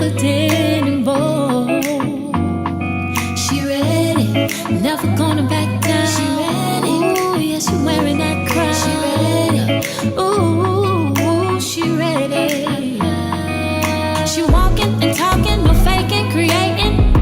confident and bold. She ready, never gonna back down. She ready, ooh, yeah, she wearing that crown. She ready, ooh, she ready. She walking and talking, no faking, creating.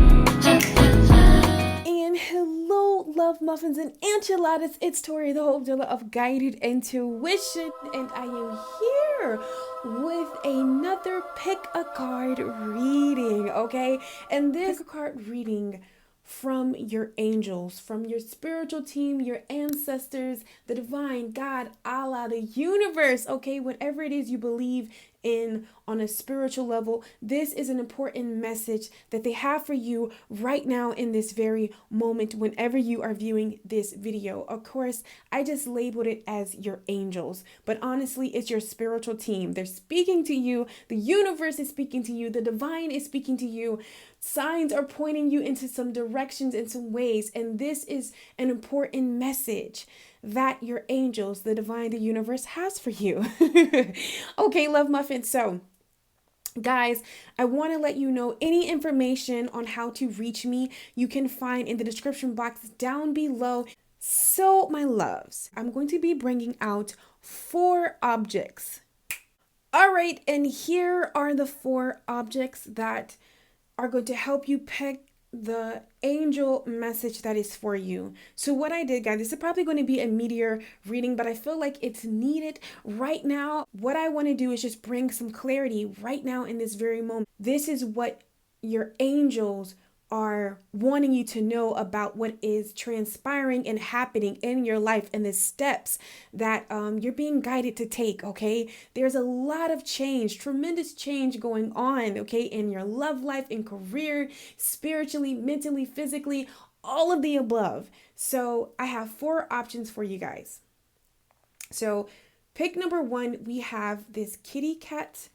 And hello, love muffins and enchiladas. It's Tori, the hope dealer of Guided Intuition, and I am here with another pick a card reading, okay? And this pick a card reading from your angels, from your spiritual team, your ancestors, the divine, God, Allah, the universe, okay? Whatever it is you believe in on a spiritual level, this is an important message that they have for you right now in this very moment whenever you are viewing this video. Of course, I just labeled it as your angels, but honestly, it's your spiritual team. They're speaking to you. The universe is speaking to you. The divine is speaking to you. Signs are pointing you into some directions and some ways, and this is an important message that your angels, the divine, the universe has for you. Okay, love muffins. So guys, I want to let you know any information on how to reach me you can find in the description box down below. So my loves, I'm going to be bringing out 4 objects. All right, and here are the 4 objects that are going to help you pick the angel message that is for you. So what I did, guys, this is probably going to be a meteor reading, but I feel like it's needed right now. What I want to do is just bring some clarity right now in this very moment. This is what your angels are wanting you to know about what is transpiring and happening in your life and the steps that you're being guided to take, okay? There's a lot of change, tremendous change going on, okay, in your love life, in career, spiritually, mentally, physically, all of the above. So I have 4 options for you guys. So pick number 1, we have this kitty cat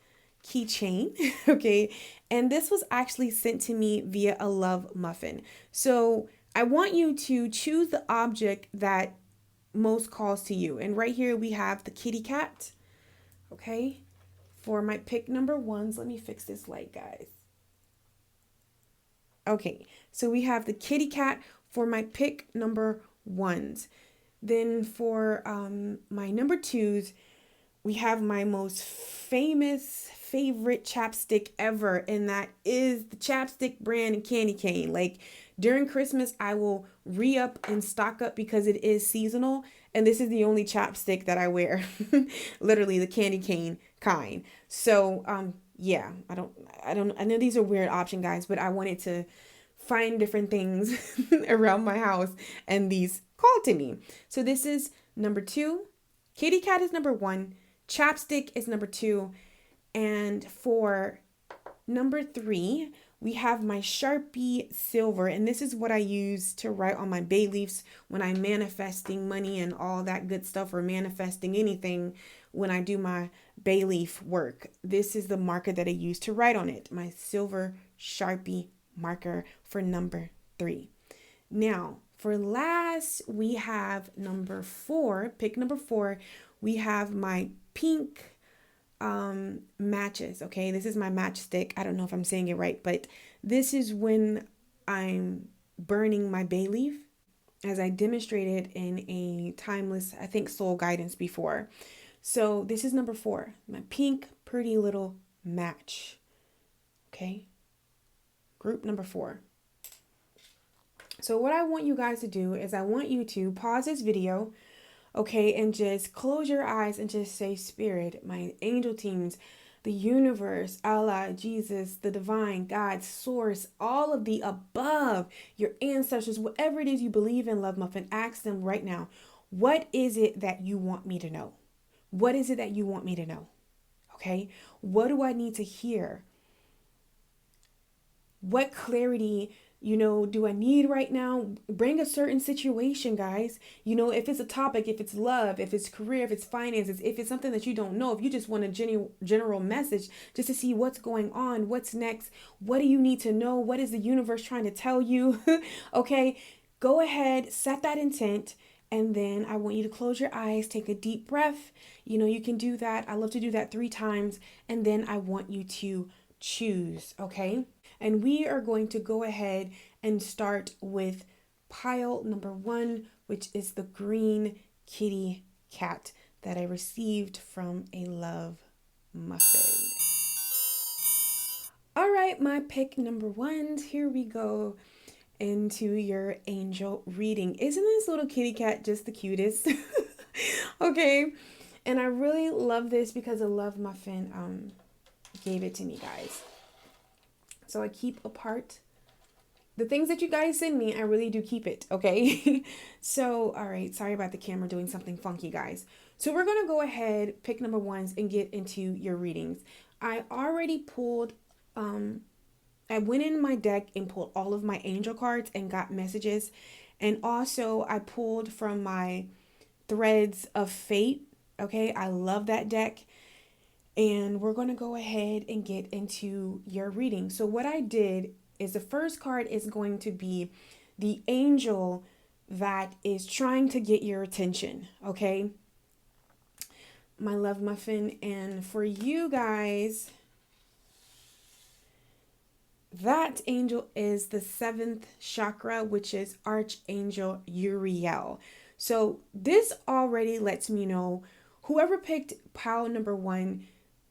keychain, okay, and this was actually sent to me via a love muffin. So I want you to choose the object that most calls to you, and right here we have the kitty cat, okay, for my pick number 1s. Let me fix this light, guys. Okay, so we have the kitty cat for my pick number 1s. Then for my number 2s, we have my most favorite chapstick ever, and that is the chapstick brand and candy cane. Like during Christmas, I will re-up and stock up because it is seasonal, and this is the only chapstick that I wear. Literally the candy cane kind. So yeah, I know these are weird option, guys, but I wanted to find different things around my house, and these called to me. So this is number 2, kitty cat is number 1, chapstick is number 2, and for number 3, we have my Sharpie silver, and this is what I use to write on my bay leaves when I'm manifesting money and all that good stuff, or manifesting anything when I do my bay leaf work. This is the marker that I use to write on it, my silver Sharpie marker for number 3. Now, for last, we have number 4, pick number 4, we have my pink matches, okay? This is my matchstick. I don't know if I'm saying it right, but this is when I'm burning my bay leaf, as I demonstrated in a timeless, I think, soul guidance before. So this is number 4, my pink pretty little match, okay? Group number 4. So what I want you guys to do is I want you to pause this video, okay, and just close your eyes and just say, Spirit, my angel teams, the universe, Allah, Jesus, the divine, God, source, all of the above, your ancestors, whatever it is you believe in, love muffin, ask them right now, what is it that you want me to know? What is it that you want me to know? Okay, what do I need to hear? What clarity, do I need right now? Bring a certain situation, guys. If it's a topic, if it's love, if it's career, if it's finances, if it's something that you don't know, if you just want a general message just to see what's going on, what's next, what do you need to know? What is the universe trying to tell you? Okay, go ahead, set that intent. And then I want you to close your eyes, take a deep breath. You can do that. I love to do that 3 times. And then I want you to choose, okay? And we are going to go ahead and start with pile number 1, which is the green kitty cat that I received from a love muffin. All right, my pick number 1. Here we go into your angel reading. Isn't this little kitty cat just the cutest? Okay. And I really love this because a love muffin gave it to me, guys. So I keep a part. The things that you guys send me, I really do keep it, okay? So, all right, sorry about the camera doing something funky, guys. So we're going to go ahead, pick number 1s, and get into your readings. I already pulled, I went in my deck and pulled all of my angel cards and got messages. And also, I pulled from my Threads of Fate, okay? I love that deck. And we're going to go ahead and get into your reading. So what I did is the first card is going to be the angel that is trying to get your attention, okay? My love muffin. And for you guys, that angel is the 7th chakra, which is Archangel Uriel. So this already lets me know whoever picked pile number 1,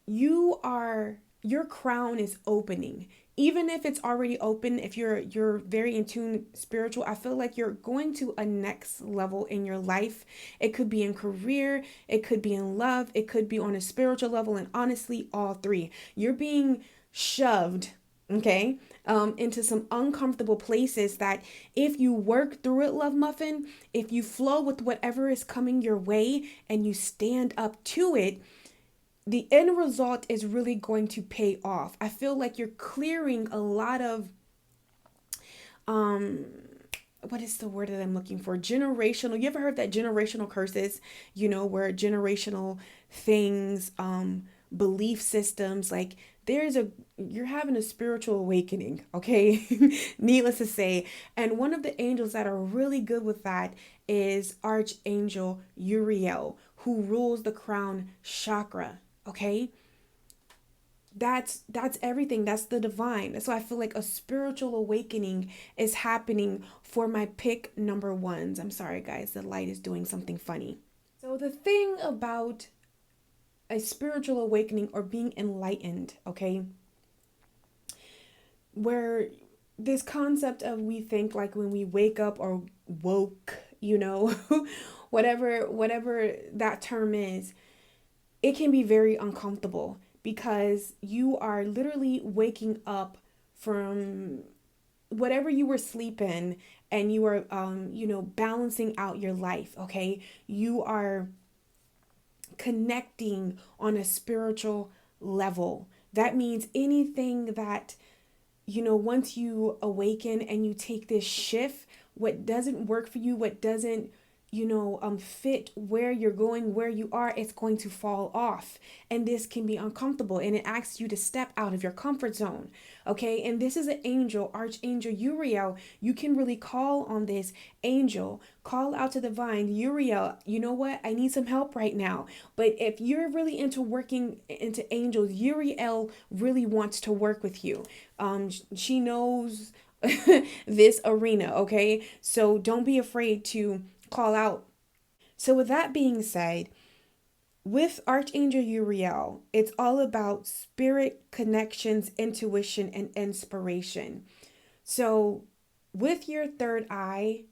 your crown is opening. Even if it's already open, if you're very in tune spiritual, I feel like you're going to a next level in your life. It could be in career, it could be in love, it could be on a spiritual level, and honestly, all 3. You're being shoved, okay, into some uncomfortable places that if you work through it, love muffin, if you flow with whatever is coming your way and you stand up to it, the end result is really going to pay off. I feel like you're clearing a lot of, what is the word that I'm looking for? Generational. You ever heard that generational curses, where generational things, belief systems, like you're having a spiritual awakening, okay? Needless to say. And one of the angels that are really good with that is Archangel Uriel, who rules the crown chakra. Okay, that's everything. That's the divine. So I feel like a spiritual awakening is happening for my pick number 1s. I'm sorry, guys, the light is doing something funny. So the thing about a spiritual awakening or being enlightened, okay, where this concept of we think like when we wake up or woke, whatever that term is, it can be very uncomfortable because you are literally waking up from whatever you were sleeping and you are, balancing out your life, okay? You are connecting on a spiritual level. That means anything that, once you awaken and you take this shift, what doesn't work for you, what doesn't fit where you're going, where you are, it's going to fall off. And this can be uncomfortable and it asks you to step out of your comfort zone. Okay. And this is an angel, Archangel Uriel. You can really call on this angel, call out to the divine. Uriel, you know what? I need some help right now. But if you're really into working into angels, Uriel really wants to work with you. She knows this arena. Okay. So don't be afraid to call out. So with that being said, with Archangel Uriel, it's all about spirit connections, intuition, and inspiration. So with your third eye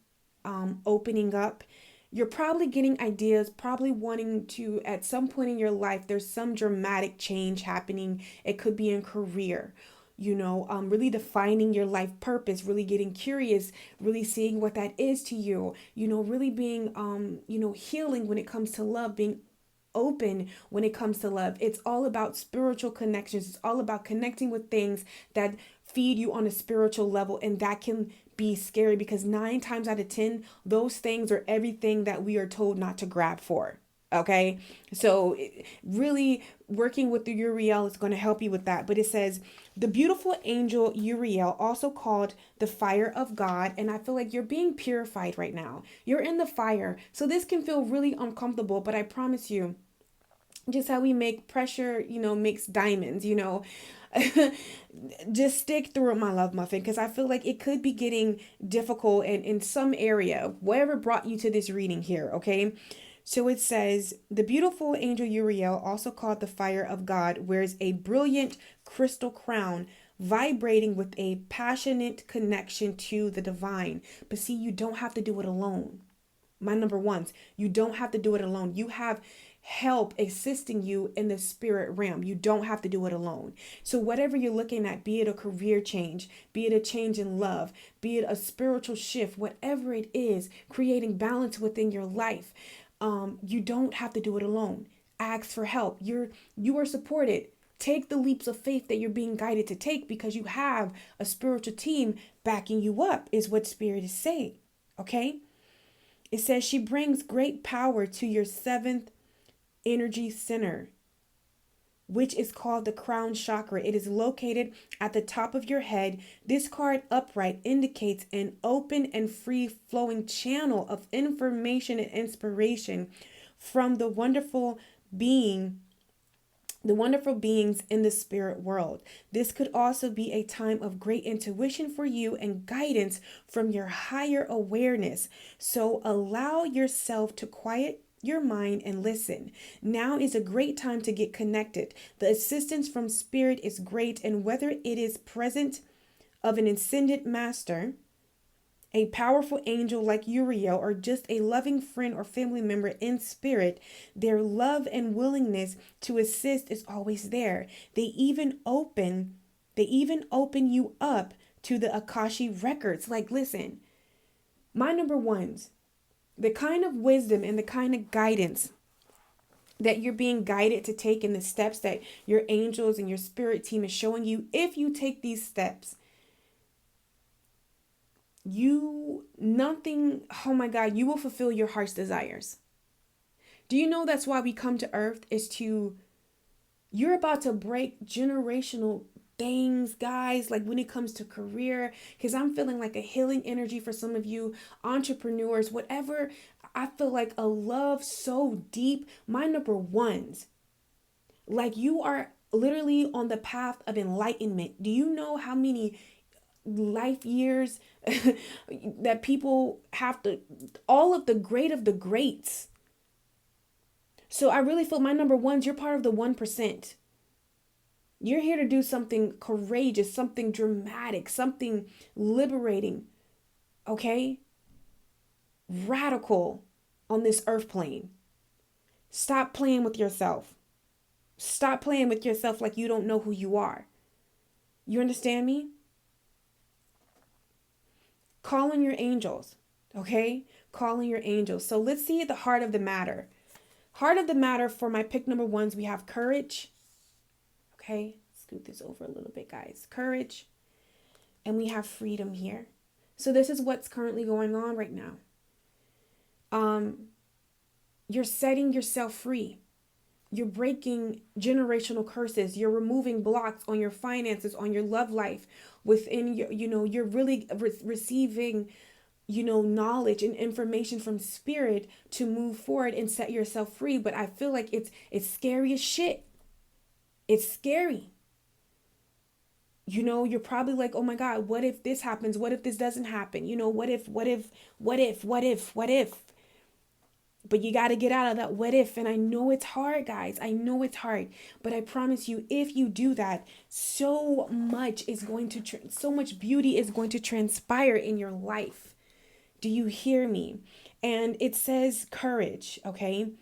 opening up, you're probably getting ideas, probably wanting to, at some point in your life, there's some dramatic change happening. It could be in career, really defining your life purpose, really getting curious, really seeing what that is to you, really being, healing when it comes to love, being open when it comes to love. It's all about spiritual connections. It's all about connecting with things that feed you on a spiritual level. And that can be scary because 9 times out of 10, those things are everything that we are told not to grab for. Okay, so really working with the Uriel is going to help you with that. But it says the beautiful angel Uriel, also called the fire of God. And I feel like you're being purified right now. You're in the fire. So this can feel really uncomfortable, but I promise you, Just how we make pressure, makes diamonds, Just stick through it, my love muffin, because I feel like it could be getting difficult in some area, whatever brought you to this reading here, okay? So it says, the beautiful angel Uriel, also called the fire of God, wears a brilliant crystal crown vibrating with a passionate connection to the divine. But see, you don't have to do it alone. My number ones, you don't have to do it alone. You have help assisting you in the spirit realm. You don't have to do it alone. So whatever you're looking at, be it a career change, be it a change in love, be it a spiritual shift, whatever it is, creating balance within your life, you don't have to do it alone. Ask for help. You are supported. Take the leaps of faith that you're being guided to take, because you have a spiritual team backing you up, is what Spirit is saying. Okay? It says she brings great power to your seventh energy center, which is called the crown chakra. It is located at the top of your head. This card upright indicates an open and free flowing channel of information and inspiration from the wonderful beings in the spirit world. This could also be a time of great intuition for you and guidance from your higher awareness. So allow yourself to quiet your mind and listen. Now is a great time to get connected. The assistance from spirit is great, and whether it is present of an ascended master, a powerful angel like Uriel, or just a loving friend or family member in spirit, their love and willingness to assist is always there. They even open you up to the Akashi records. Like, listen, my number ones, the kind of wisdom and the kind of guidance that you're being guided to take, in the steps that your angels and your spirit team is showing you, if you take these steps, you will fulfill your heart's desires. Do you know that's why we come to earth? You're about to break generational things, guys, like when it comes to career, because I'm feeling like a healing energy for some of you entrepreneurs, whatever. I feel like a love so deep. My number ones, like, you are literally on the path of enlightenment. Do you know how many life years that people have to, all of the greats? So I really feel, my number ones, you're part of the 1%. You're here to do something courageous, something dramatic, something liberating, okay? Radical on this earth plane. Stop playing with yourself. Stop playing with yourself like you don't know who you are. You understand me? Call on your angels, okay? Call on your angels. So let's see the heart of the matter. Heart of the matter for my pick number ones, we have courage. Okay, scoot this over a little bit, guys. Courage. And we have freedom here. So this is what's currently going on right now. You're setting yourself free. You're breaking generational curses. You're removing blocks on your finances, on your love life. Within your, you're really receiving, knowledge and information from spirit to move forward and set yourself free. But I feel like it's scary as shit. It's scary. You're probably like, oh my God, what if this happens? What if this doesn't happen? What if? But you got to get out of that what if. And I know it's hard, guys. I know it's hard. But I promise you, if you do that, so much beauty is going to transpire in your life. Do you hear me? And it says courage, okay?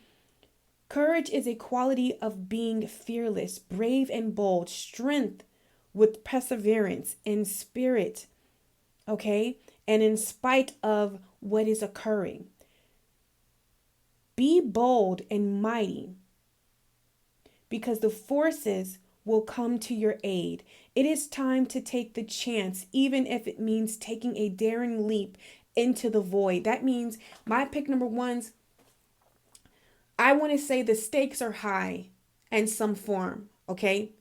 Courage is a quality of being fearless, brave and bold, strength with perseverance in spirit, okay? And in spite of what is occurring. Be bold and mighty, because the forces will come to your aid. It is time to take the chance, even if it means taking a daring leap into the void. That means my pick number ones, I want to say the stakes are high in some form, okay?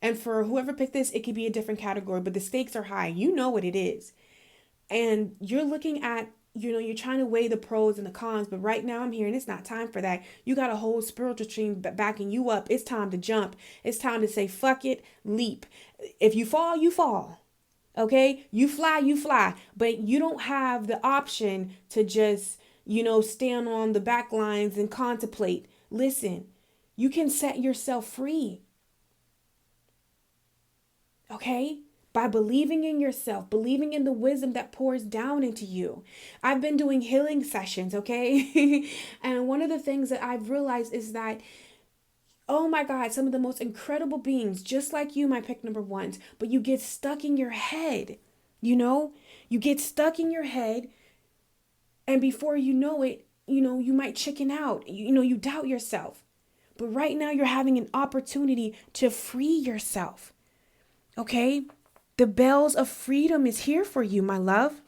And for whoever picked this, it could be a different category, but the stakes are high. You know what it is. And you're looking at you're trying to weigh the pros and the cons, but right now I'm hearing it's not time for that. You got a whole spiritual stream backing you up. It's time to jump. It's time to say, fuck it, leap. If you fall, you fall. Okay? You fly. But you don't have the option to just, stand on the back lines and contemplate. Listen, you can set yourself free. Okay? By believing in yourself, believing in the wisdom that pours down into you. I've been doing healing sessions, okay? And one of the things that I've realized is that, oh my God, some of the most incredible beings, just like you, my pick number ones, but you get stuck in your head, You get stuck in your head, and before you know it, you might chicken out. You doubt yourself. But right now you're having an opportunity to free yourself, okay? The bells of freedom is here for you, my love.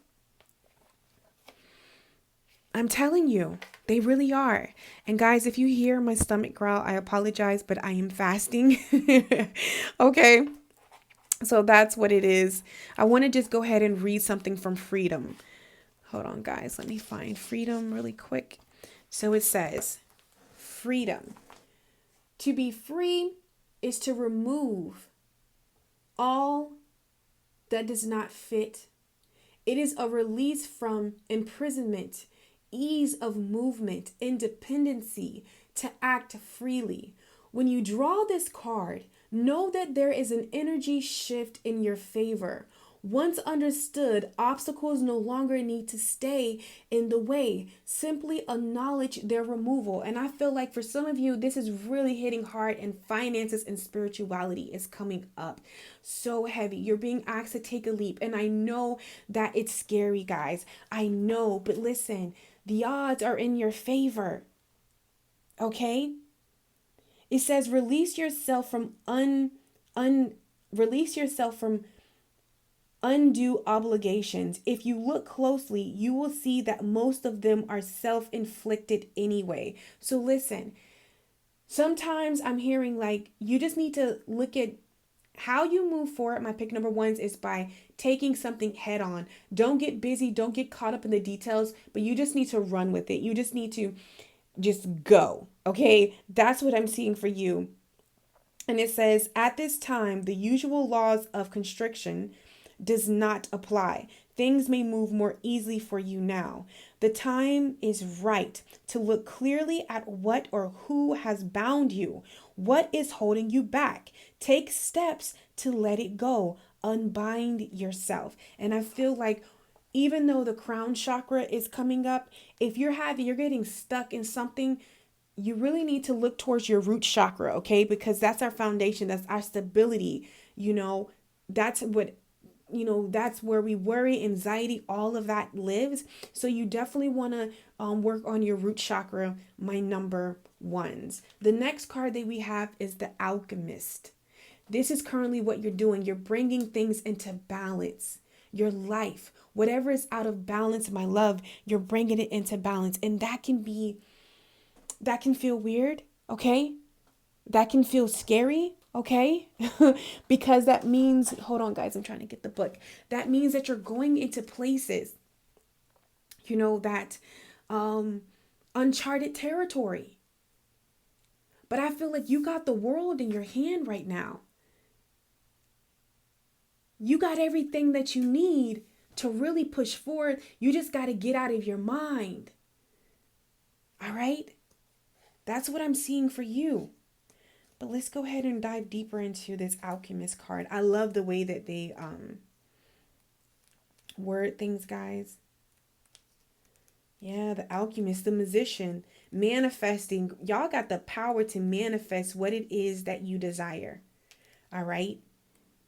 I'm telling you, they really are. And guys, if you hear my stomach growl, I apologize, but I am fasting. Okay. So that's what it is. I want to just go ahead and read something from Freedom. Hold on, guys. Let me find Freedom really quick. So it says, freedom. To be free is to remove all that does not fit. It is a release from imprisonment, ease of movement, independency, to act freely. When you draw this card, know that there is an energy shift in your favor. Once understood, obstacles no longer need to stay in the way. Simply acknowledge their removal. And I feel like for some of you, this is really hitting hard, and finances and spirituality is coming up so heavy. You're being asked to take a leap. And I know that it's scary, guys. I know, but listen, the odds are in your favor. Okay? It says release yourself from undue obligations. If you look closely, you will see that most of them are self-inflicted anyway. So listen, sometimes I'm hearing like you just need to look at how you move forward. My pick number ones is by taking something head on. Don't get busy. Don't get caught up in the details, but you just need to run with it. You just need to just go. Okay. That's what I'm seeing for you. And it says, at this time, the usual laws of constriction does not apply. Things may move more easily for you now. The time is right to look clearly at what or who has bound you. What is holding you back? Take steps to let it go. Unbind yourself. And I feel like even though the crown chakra is coming up, if you're getting stuck in something, you really need to look towards your root chakra, okay? Because that's our foundation. That's our stability. That's what that's where we worry, anxiety, all of that lives. So you definitely want to work on your root chakra, my number ones. The next card that we have is the Alchemist. This is currently what you're doing. You're bringing things into balance. Your life, whatever is out of balance, my love, you're bringing it into balance. And that can feel weird, okay? That can feel scary. Okay, because that means, hold on, guys, I'm trying to get the book. That means that you're going into places, that uncharted territory. But I feel like you got the world in your hand right now. You got everything that you need to really push forward. You just got to get out of your mind. All right? That's what I'm seeing for you. But let's go ahead and dive deeper into this Alchemist card. I love the way that they word things, guys. Yeah, the Alchemist, the Musician, manifesting. Y'all got the power to manifest what it is that you desire. All right?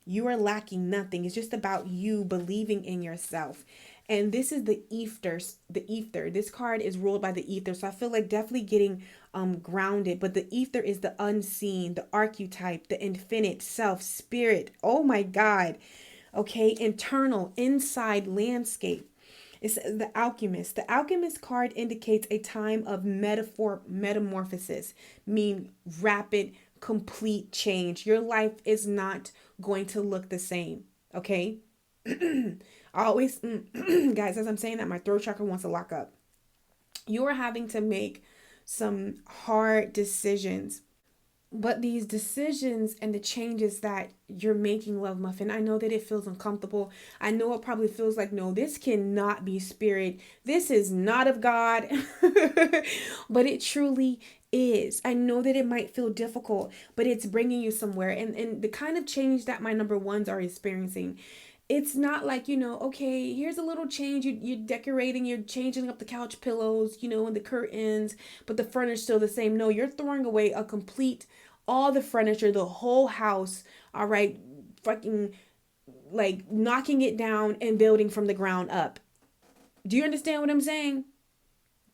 You are lacking nothing. It's just about you believing in yourself. And this is the ether. This card is ruled by the ether. So I feel like definitely getting grounded. But the ether is the unseen, the archetype, the infinite self, spirit. Oh my God. Okay. Internal, inside landscape. It's the Alchemist. The Alchemist card indicates a time of metamorphosis, mean rapid, complete change. Your life is not going to look the same. Okay. I always, guys, as I'm saying that, my throat chakra wants to lock up. You are having to make some hard decisions. But these decisions and the changes that you're making, Love Muffin, I know that it feels uncomfortable. I know it probably feels like, no, this cannot be spirit. This is not of God. But it truly is. I know that it might feel difficult, but it's bringing you somewhere. And the kind of change that my number ones are experiencing, it's not like, okay, here's a little change. You're decorating, you're changing up the couch pillows, and the curtains, but the furniture's still the same. No, you're throwing away all the furniture, the whole house, all right, fucking like knocking it down and building from the ground up. Do you understand what I'm saying?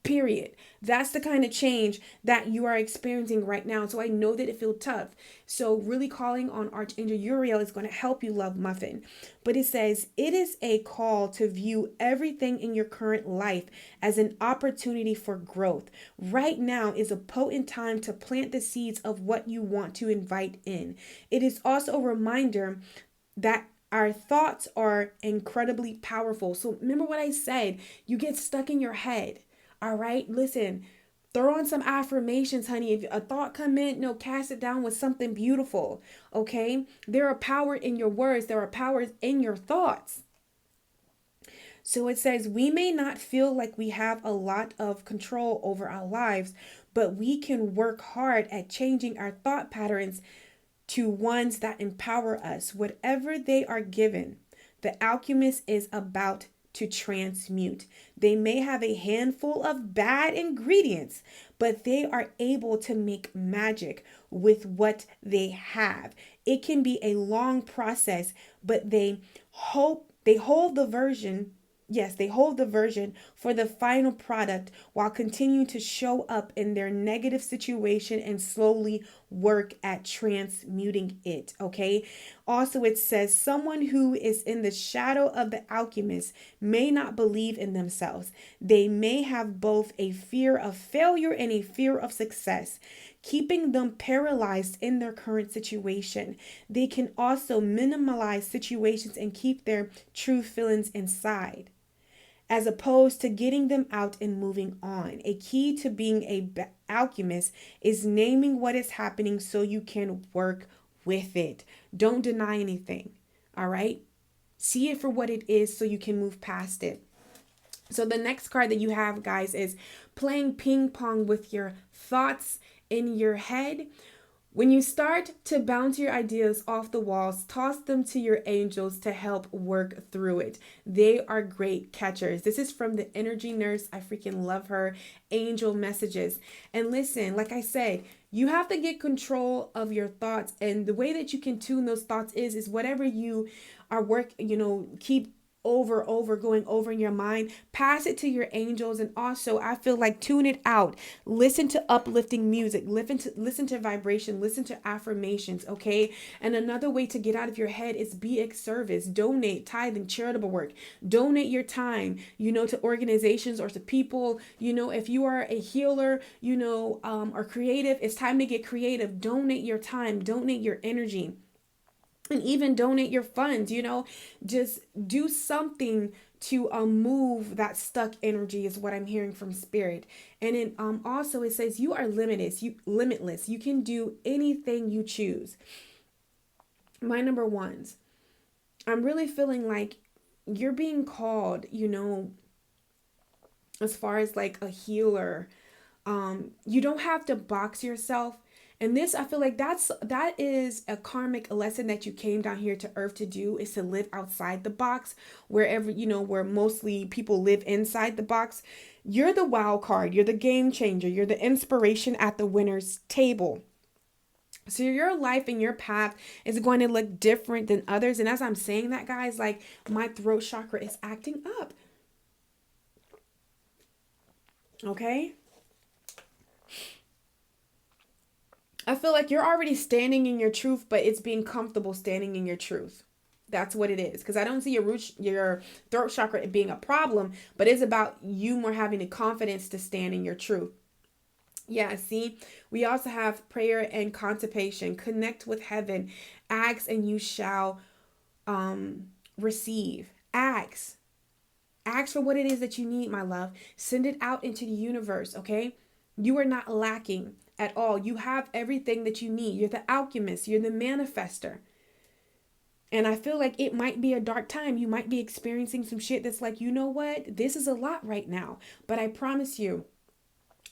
Period. That's the kind of change that you are experiencing right now. So I know that it feels tough. So really calling on Archangel Uriel is going to help you, Love Muffin. But it says it is a call to view everything in your current life as an opportunity for growth. Right now is a potent time to plant the seeds of what you want to invite in. It is also a reminder that our thoughts are incredibly powerful. So remember what I said, you get stuck in your head. All right, listen, throw on some affirmations, honey. If a thought come in, no, cast it down with something beautiful. Okay, there are power in your words. There are powers in your thoughts. So it says, we may not feel like we have a lot of control over our lives, but we can work hard at changing our thought patterns to ones that empower us. Whatever they are given, the alchemist is about to transmute. They may have a handful of bad ingredients, but they are able to make magic with what they have. It can be a long process, but they hold the version. Yes, they hold the version for the final product while continuing to show up in their negative situation and slowly work at transmuting it. Okay. Also, it says someone who is in the shadow of the alchemist may not believe in themselves. They may have both a fear of failure and a fear of success, keeping them paralyzed in their current situation. They can also minimize situations and keep their true feelings inside, as opposed to getting them out and moving on. A key to being an alchemist is naming what is happening so you can work with it. Don't deny anything, all right? See it for what it is so you can move past it. So the next card that you have, guys, is playing ping pong with your thoughts in your head. When you start to bounce your ideas off the walls, toss them to your angels to help work through it. They are great catchers. This is from the Energy Nurse. I freaking love her. Angel messages. And listen, like I said, you have to get control of your thoughts. And the way that you can tune those thoughts is whatever you are keep going over in your mind, pass it to your angels. And also, I feel like tune it out. Listen to uplifting music, listen to vibration, listen to affirmations. Okay. And another way to get out of your head is be of service, donate, tithe, and charitable work. Donate your time, to organizations or to people. If you are a healer, or creative, it's time to get creative. Donate your time, donate your energy, and even donate your funds. Just do something to move that stuck energy, is what I'm hearing from spirit. And then also it says you are limitless. You can do anything you choose. My number ones, I'm really feeling like you're being called, as far as like a healer. You don't have to box yourself. And this, I feel like that is a karmic lesson that you came down here to earth to do, is to live outside the box, wherever, where mostly people live inside the box. You're the wild card. You're the game changer. You're the inspiration at the winner's table. So your life and your path is going to look different than others. And as I'm saying that, guys, like my throat chakra is acting up. Okay. I feel like you're already standing in your truth, but it's being comfortable standing in your truth. That's what it is. Because I don't see your throat chakra being a problem, but it's about you more having the confidence to stand in your truth. Yeah, see, we also have prayer and contemplation. Connect with heaven. Ask and you shall receive, ask. Ask for what it is that you need, my love. Send it out into the universe, okay? You are not lacking at all. You have everything that you need. You're the alchemist, you're the manifester. And I feel like it might be a dark time. You might be experiencing some shit that's like, you know what? This is a lot right now. But I promise you,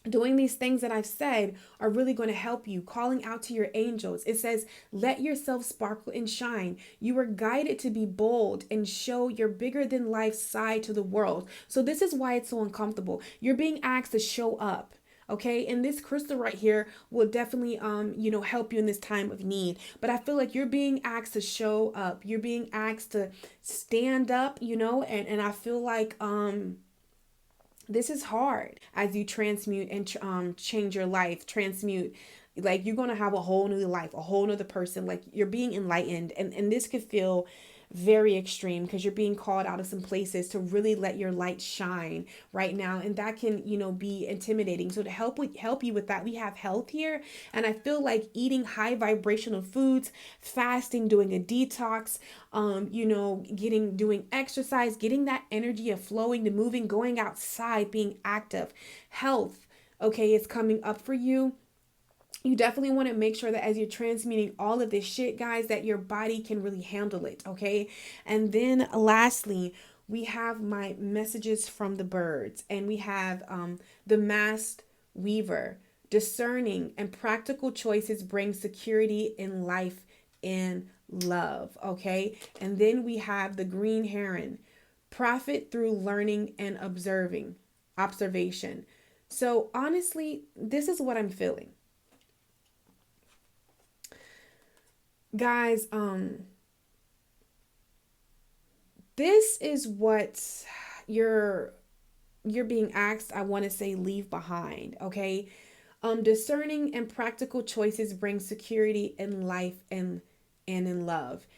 doing these things that I've said are really going to help you. Calling out to your angels. It says, let yourself sparkle and shine. You are guided to be bold and show your bigger than life side to the world. So this is why it's so uncomfortable. You're being asked to show up. Okay, and this crystal right here will definitely help you in this time of need. But I feel like you're being asked to show up. You're being asked to stand up, and I feel like this is hard as you transmute and change your life, transmute. Like, you're going to have a whole new life, a whole nother person. Like, you're being enlightened, and this could feel very extreme because you're being called out of some places to really let your light shine right now, and that can be intimidating. So to help you with that, we have health here, and I feel like eating high vibrational foods, fasting, doing a detox, doing exercise, getting that energy of flowing, to moving, going outside, being active. Health, okay, is coming up for you. You definitely want to make sure that as you're transmuting all of this shit, guys, that your body can really handle it, okay? And then lastly, we have my messages from the birds, and we have the masked weaver. Discerning and practical choices bring security in life and love, okay? And then we have the green heron. Profit through learning and observation. So honestly, this is what I'm feeling. Guys, this is what you're being asked, I want to say, leave behind, okay? Discerning and practical choices bring security in life and in love.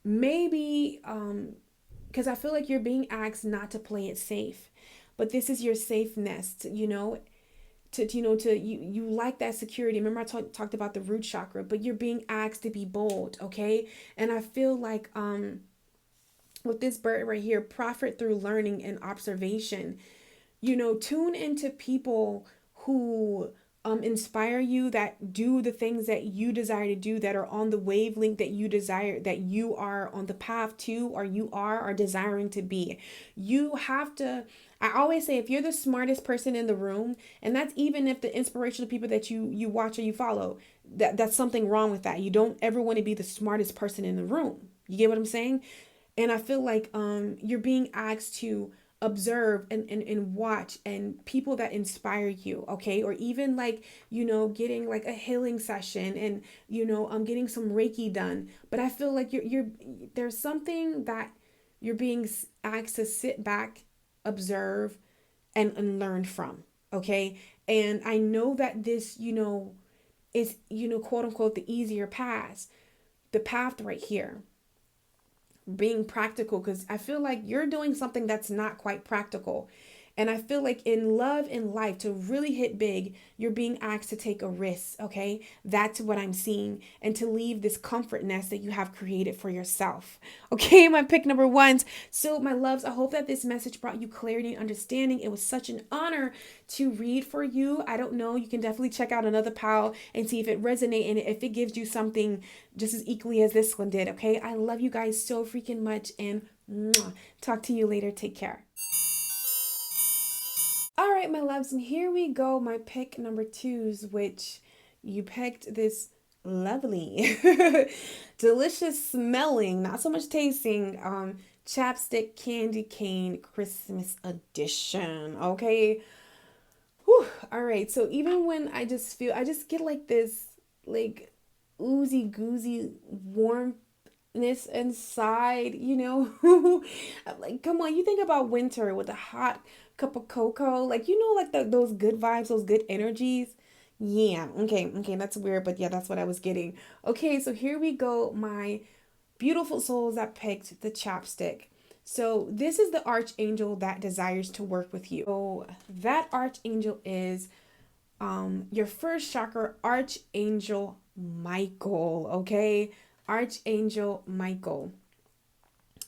Maybe because I feel like you're being asked not to play it safe, but this is your safe nest, you like that security. Remember I talked about the root chakra, but you're being asked to be bold, okay? And I feel like with this bird right here, profit through learning and observation, tune into people who inspire you, that do the things that you desire to do, that are on the wavelength that you desire, that you are on the path to, or you are desiring to be. You have to, I always say, if you're the smartest person in the room, and that's even if the inspirational people that you watch or you follow, that's something wrong with that. You don't ever want to be the smartest person in the room. You get what I'm saying? And I feel like you're being asked to observe and watch, and people that inspire you, okay? Or even like, getting like a healing session, and getting some Reiki done. But I feel like you're there's something that you're being asked to sit back, observe, and learn from, okay? And I know that this is quote unquote the easier path, the path right here, being practical, because I feel like you're doing something that's not quite practical. And I feel like in love and life, to really hit big, you're being asked to take a risk, okay? That's what I'm seeing. And to leave this comfort nest that you have created for yourself. Okay, my pick number ones. So my loves, I hope that this message brought you clarity and understanding. It was such an honor to read for you. I don't know, you can definitely check out another pile and see if it resonates and if it gives you something just as equally as this one did, okay? I love you guys so freaking much, and talk to you later. Take care. All right, my loves, and here we go, my pick number twos, which you picked this lovely, delicious smelling, not so much tasting, chapstick candy cane Christmas edition, okay? Whew. All right, so even when I just get like this, like, oozy goozy warmness inside, I'm like, come on, you think about winter with a hot cup of cocoa, like, like those good vibes, those good energies. Yeah, okay, that's weird, but yeah, that's what I was getting. Okay, so here we go, my beautiful souls that picked the chapstick. So this is the archangel that desires to work with you. So that archangel is your first chakra, Archangel Michael, okay? Archangel Michael.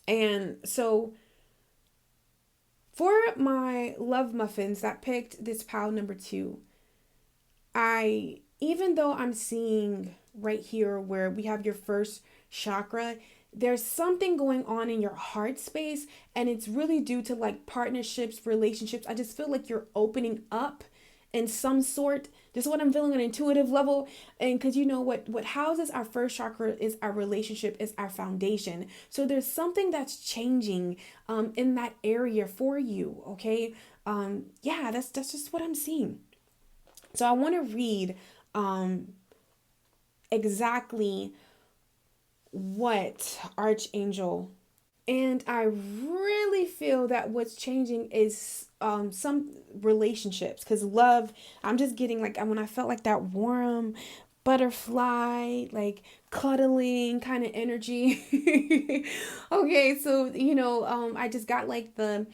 And so for my love muffins that picked this pile number 2, even though I'm seeing right here where we have your first chakra, there's something going on in your heart space, and it's really due to like partnerships, relationships. I just feel like you're opening up in some sort. This is what I'm feeling on an intuitive level. And because you know what houses our first chakra is our relationship, is our foundation. So there's something that's changing in that area for you. Okay. Yeah, that's just what I'm seeing. So I want to read exactly what Archangel, and I really feel that what's changing is some relationships, because love, I'm just getting like when I felt like that warm butterfly, like cuddling kind of energy. Okay, so I just got like the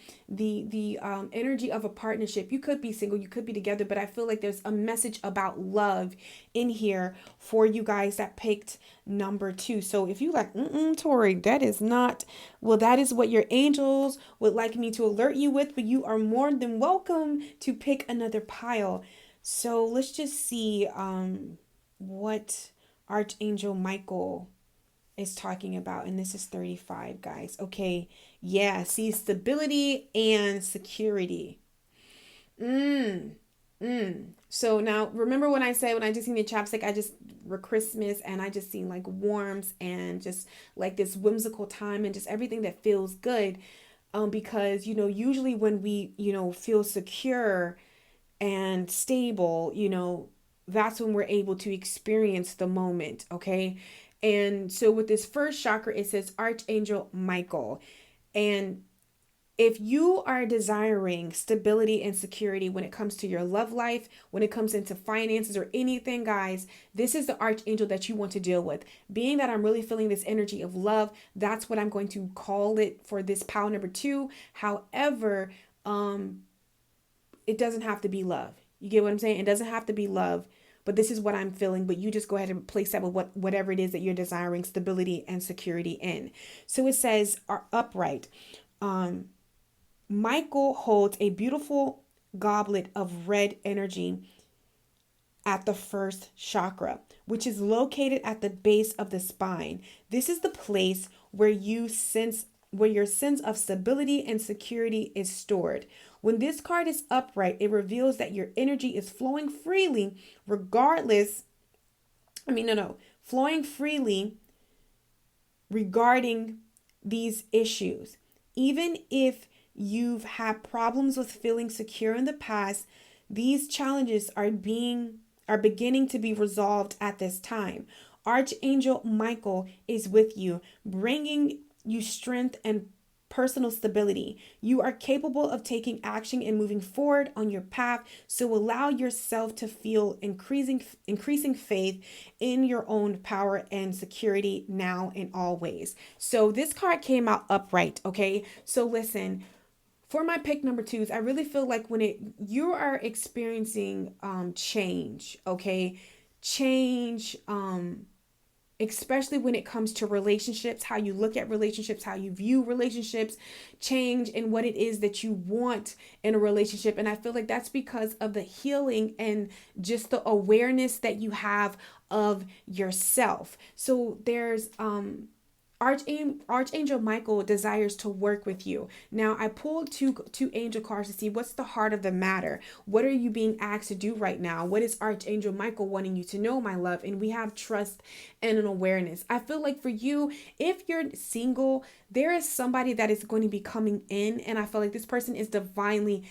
energy of a partnership. You could be single, you could be together, but I feel like there's a message about love in here for you guys that picked number 2. So if you like, Tori, that is not, well, that is what your angels would like me to alert you with, but you are more than welcome to pick another pile. So let's just see what Archangel Michael is talking about. And this is 35, guys. Okay. Yeah. See, stability and security. So now remember when I said, when I just seen the chapstick, I just were Christmas, and I just seen like warmth and just like this whimsical time and just everything that feels good. Because, usually when we, feel secure and stable, that's when we're able to experience the moment. Okay. And so with this first chakra, it says Archangel Michael. And if you are desiring stability and security when it comes to your love life, when it comes into finances or anything, guys, this is the archangel that you want to deal with. Being that I'm really feeling this energy of love, that's what I'm going to call it for this pile number 2. However, it doesn't have to be love. You get what I'm saying? It doesn't have to be love, but this is what I'm feeling. But you just go ahead and place that with whatever it is that you're desiring stability and security in. So it says upright. Michael holds a beautiful goblet of red energy at the first chakra, which is located at the base of the spine. This is the place where your sense of stability and security is stored. When this card is upright, it reveals that your energy is flowing freely, flowing freely regarding these issues. Even if you've had problems with feeling secure in the past, these challenges are beginning to be resolved at this time. Archangel Michael is with you, bringing you strength and personal stability. You are capable of taking action and moving forward on your path, so allow yourself to feel increasing faith in your own power and security now and always. So this card came out upright, okay? So listen, for my pick number 2s, I really feel like when you are experiencing change, okay? Change, especially when it comes to relationships, how you look at relationships, how you view relationships, change in what it is that you want in a relationship. And I feel like that's because of the healing and just the awareness that you have of yourself. So there's Archangel Michael desires to work with you. Now, I pulled two angel cards to see what's the heart of the matter. What are you being asked to do right now? What is Archangel Michael wanting you to know, my love? And we have trust and an awareness. I feel like for you, if you're single, there is somebody that is going to be coming in, and I feel like this person is divinely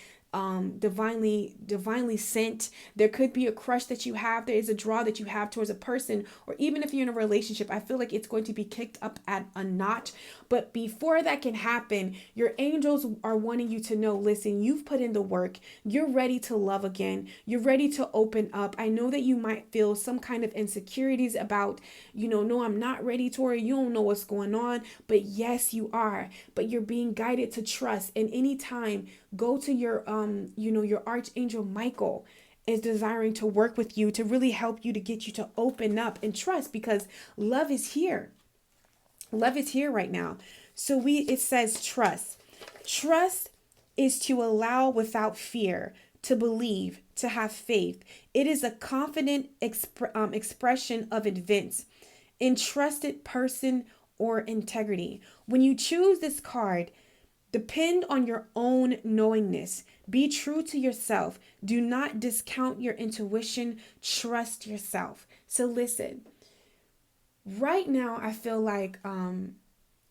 sent. There could be a crush that you have. There is a draw that you have towards a person, or even if you're in a relationship, I feel like it's going to be kicked up at a notch. But before that can happen, your angels are wanting you to know, listen, you've put in the work. You're ready to love again. You're ready to open up. I know that you might feel some kind of insecurities about, no, I'm not ready, Tori. You don't know what's going on. But yes, you are. But you're being guided to trust. And anytime, go to your your Archangel Michael is desiring to work with you to really help you, to get you to open up and trust, because love is here. Love is here right now. So it says trust. Trust is to allow without fear, to believe, to have faith. It is a confident expression of events, entrusted person, or integrity. When you choose this card, depend on your own knowingness. Be true to yourself. Do not discount your intuition. Trust yourself. So listen, right now I feel like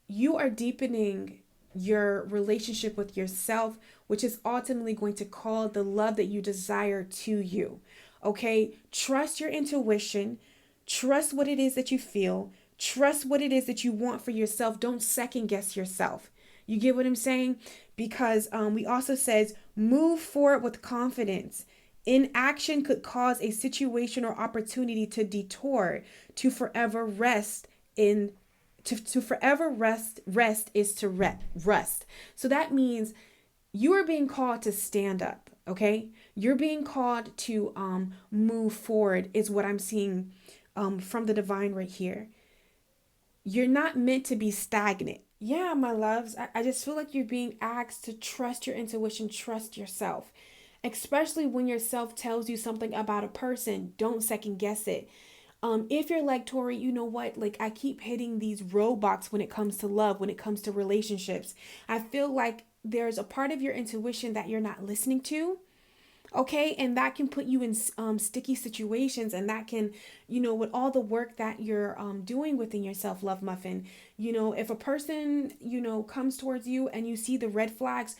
you are deepening your relationship with yourself, which is ultimately going to call the love that you desire to you. Okay? Trust your intuition. Trust what it is that you feel. Trust what it is that you want for yourself. Don't second guess yourself. You get what I'm saying? Because we also says move forward with confidence. Inaction could cause a situation or opportunity to detour, to forever rest in to forever rest is to rest. So that means you are being called to stand up. Okay, you're being called to move forward is what I'm seeing from the divine right here. You're not meant to be stagnant. Yeah, my loves, I just feel like you're being asked to trust your intuition, trust yourself, especially when yourself tells you something about a person. Don't second guess it. If you're like Tori, you know what? Like, I keep hitting these roadblocks when it comes to love, when it comes to relationships. I feel like there's a part of your intuition that you're not listening to. Okay, and that can put you in sticky situations, and that can, with all the work that you're doing within yourself, love muffin. If a person comes towards you and you see the red flags,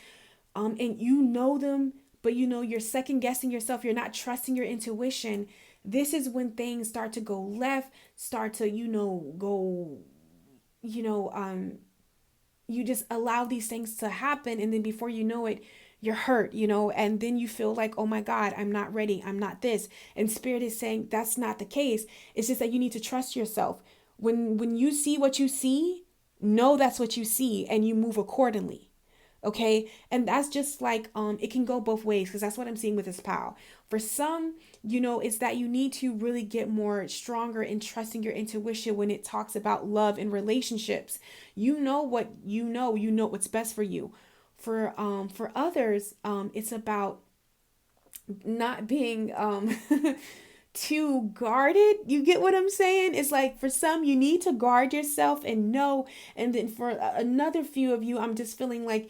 and you know them, but you're second guessing yourself, you're not trusting your intuition. This is when things start to go left, start to go, you just allow these things to happen, and then before you know it, you're hurt, and then you feel like, oh my God, I'm not ready, I'm not this. And spirit is saying that's not the case. It's just that you need to trust yourself. When you see what you see, know that's what you see, and you move accordingly. Okay, and that's just like it can go both ways, because that's what I'm seeing with this pal. For some, it's that you need to really get more stronger in trusting your intuition when it talks about love and relationships. You know what you know what's best for you. For others, it's about not being too guarded. You get what I'm saying? It's like for some, you need to guard yourself and know. And then for another few of you, I'm just feeling like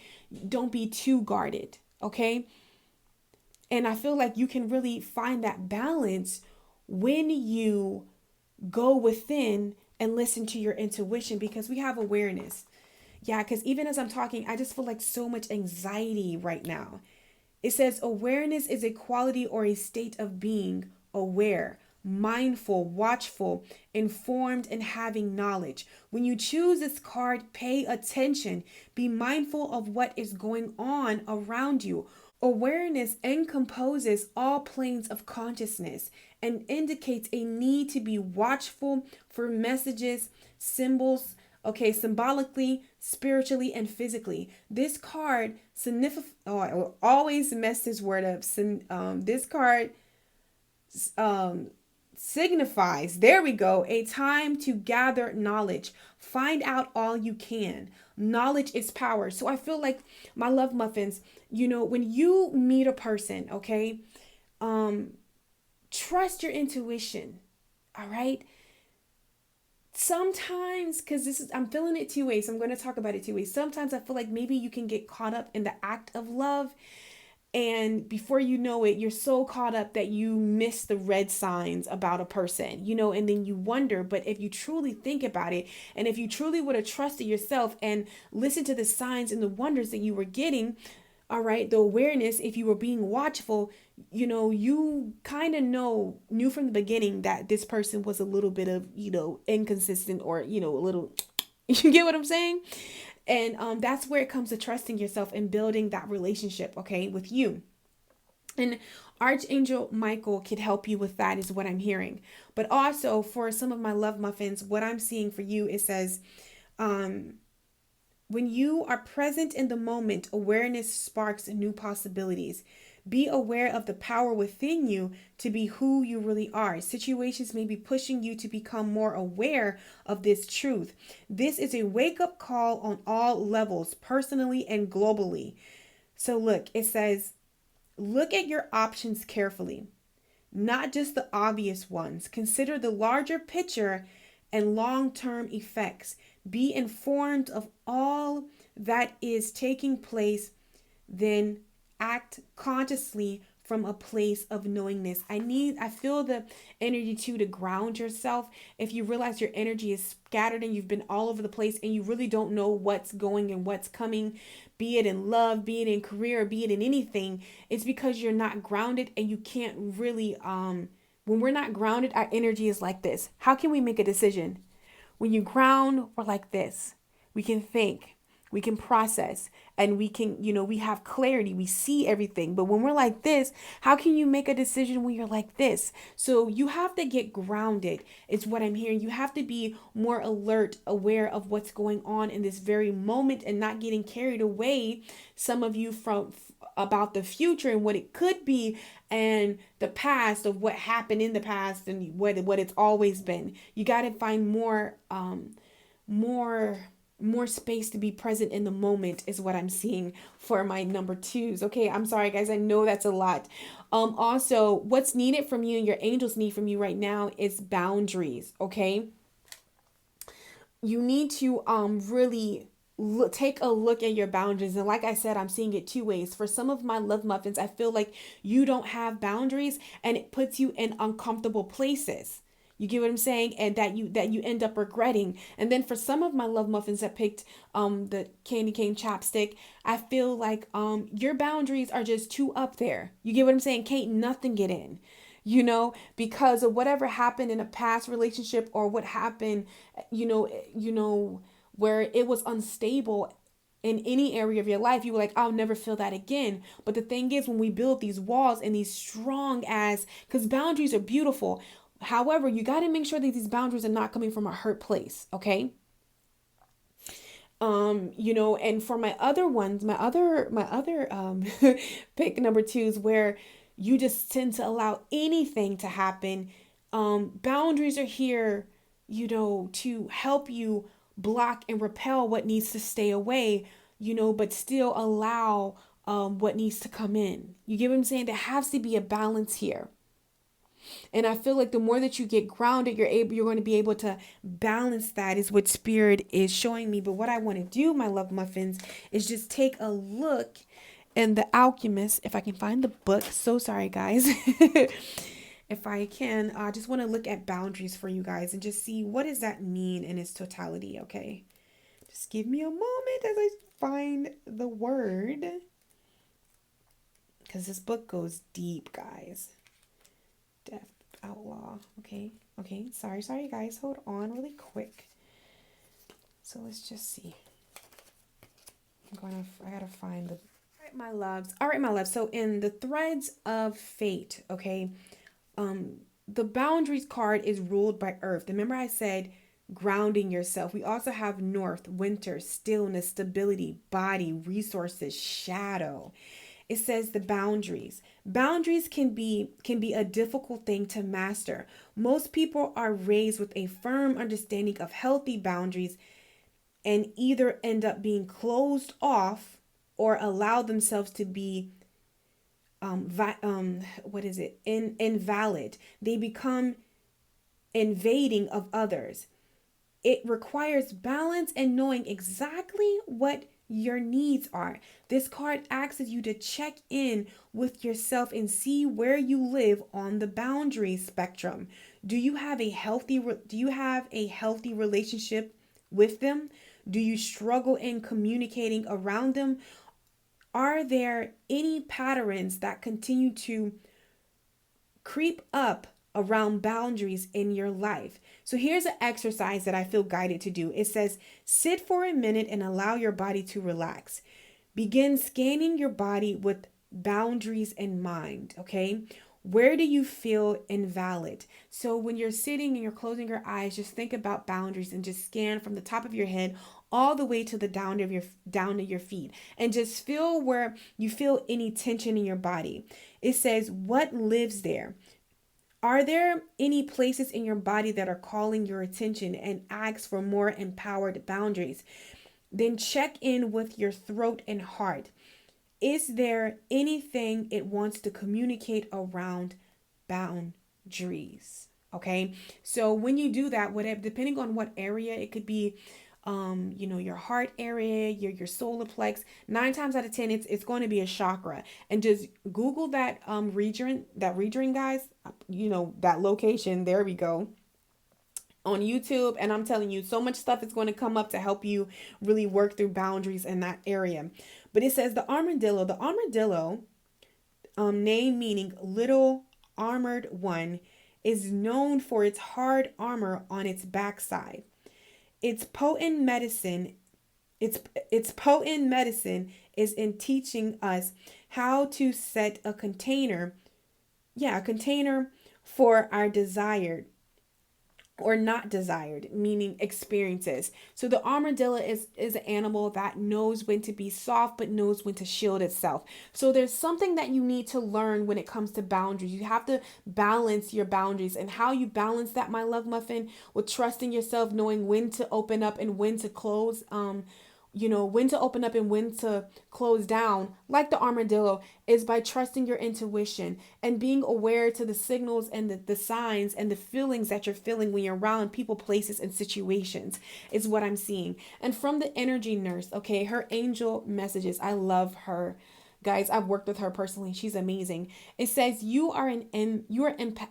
don't be too guarded. Okay. And I feel like you can really find that balance when you go within and listen to your intuition, because we have awareness. Yeah, because even as I'm talking, I just feel like so much anxiety right now. It says awareness is a quality or a state of being aware, mindful, watchful, informed, and having knowledge. When you choose this card, pay attention. Be mindful of what is going on around you. Awareness encompasses all planes of consciousness and indicates a need to be watchful for messages, symbols, okay, symbolically, spiritually, and physically. This card I always mess this word up. This card signifies, there we go, a time to gather knowledge. Find out all you can. Knowledge is power. So I feel like, my love muffins, when you meet a person, okay, trust your intuition. All right. Sometimes, because I'm feeling it two ways. I'm going to talk about it two ways. Sometimes I feel like maybe you can get caught up in the act of love, and before you know it, you're so caught up that you miss the red signs about a person, and then you wonder. But if you truly think about it, and if you truly would have trusted yourself and listened to the signs and the wonders that you were getting, all right, the awareness, if you were being watchful, you kind of knew from the beginning that this person was a little bit of, inconsistent, or, a little, you get what I'm saying? And that's where it comes to trusting yourself and building that relationship, okay, with you. And Archangel Michael could help you with that, is what I'm hearing. But also for some of my love muffins, what I'm seeing for you, it says, when you are present in the moment, awareness sparks new possibilities. Be aware of the power within you to be who you really are. Situations may be pushing you to become more aware of this truth. This is a wake-up call on all levels, personally and globally. So look, it says, look at your options carefully, not just the obvious ones. Consider the larger picture and long-term effects. Be informed of all that is taking place, then act consciously from a place of knowingness. I feel the energy too to ground yourself. If you realize your energy is scattered and you've been all over the place and you really don't know what's going and what's coming, be it in love, be it in career, be it in anything, it's because you're not grounded and you can't really when we're not grounded, our energy is like this. How can we make a decision? When you ground, we're like this. We can think, we can process, and we can, we have clarity. We see everything. But when we're like this, how can you make a decision when you're like this? So you have to get grounded. It's what I'm hearing. You have to be more alert, aware of what's going on in this very moment and not getting carried away, some of you, from about the future and what it could be and the past of what happened in the past and what it's always been. You got to find more space to be present in the moment is what I'm seeing for my number twos. Okay, I'm sorry guys, I know that's a lot. Also, what's needed from you and your angels need from you right now is boundaries. Okay, you need to really take a look at your boundaries. And like I said, I'm seeing it two ways. For some of my love muffins, I feel like you don't have boundaries and it puts you in uncomfortable places. You get what I'm saying? And that you end up regretting. And then for some of my love muffins that picked the candy cane chapstick, I feel like your boundaries are just too up there. You get what I'm saying? Can't nothing get in. Because of whatever happened in a past relationship or what happened, where it was unstable in any area of your life, you were like, I'll never feel that again. But the thing is, when we build these walls and these because boundaries are beautiful. However, you got to make sure that these boundaries are not coming from a hurt place. Okay. And for my other ones, my other pick number twos, where you just tend to allow anything to happen. Boundaries are here, to help you block and repel what needs to stay away, but still allow what needs to come in. You get what I'm saying? There has to be a balance here. And I feel like the more that you get grounded, you're going to be able to balance that, is what Spirit is showing me. But what I want to do, my love muffins, is just take a look in The Alchemist, if I can find the book. So sorry, guys. If I can, I just want to look at boundaries for you guys and just see what does that mean in its totality. Okay, just give me a moment as I find the word, because this book goes deep, guys. Death outlaw. Okay. Sorry, guys. Hold on really quick. So let's just see. I gotta find All right, my loves. So in the Threads of Fate, okay, the boundaries card is ruled by Earth. Remember I said grounding yourself. We also have North, winter, stillness, stability, body, resources, shadow. It says the boundaries. Boundaries can be a difficult thing to master. Most people are raised with a firm understanding of healthy boundaries and either end up being closed off or allow themselves to be invalid. They become invading of others. It requires balance and knowing exactly what your needs are. This card asks you to check in with yourself and see where you live on the boundary spectrum. Do you have a healthy relationship with them? Do you struggle in communicating around them? Are there any patterns that continue to creep up around boundaries in your life? So here's an exercise that I feel guided to do. It says, sit for a minute and allow your body to relax. Begin scanning your body with boundaries in mind. Okay. Where do you feel invalid? So when you're sitting and you're closing your eyes, just think about boundaries and just scan from the top of your head all the way to the down to your feet, and just feel where you feel any tension in your body. It says, what lives there? Are there any places in your body that are calling your attention, and ask for more empowered boundaries? Then check in with your throat and heart. Is there anything it wants to communicate around boundaries? Okay. So when you do that, whatever, depending on what area, it could be your heart area, your solar plex. 9 times out of 10, it's going to be a chakra. And just Google that region, guys. That location. There we go. On YouTube, and I'm telling you, so much stuff is going to come up to help you really work through boundaries in that area. But it says the armadillo, name meaning little armored one, is known for its hard armor on its backside. Its potent medicine is in teaching us how to set a container for our desired or not desired, meaning experiences. So the armadillo is an animal that knows when to be soft but knows when to shield itself. So there's something that you need to learn when it comes to boundaries. You have to balance your boundaries, and how you balance that, my love muffin, with trusting yourself, knowing when to open up and when to close. When to open up and when to close down, like the armadillo, is by trusting your intuition and being aware to the signals and the signs and the feelings that you're feeling when you're around people, places, and situations, is what I'm seeing. And from the energy nurse, okay, her angel messages, I love her. Guys, I've worked with her personally. She's amazing. It says you're an empath,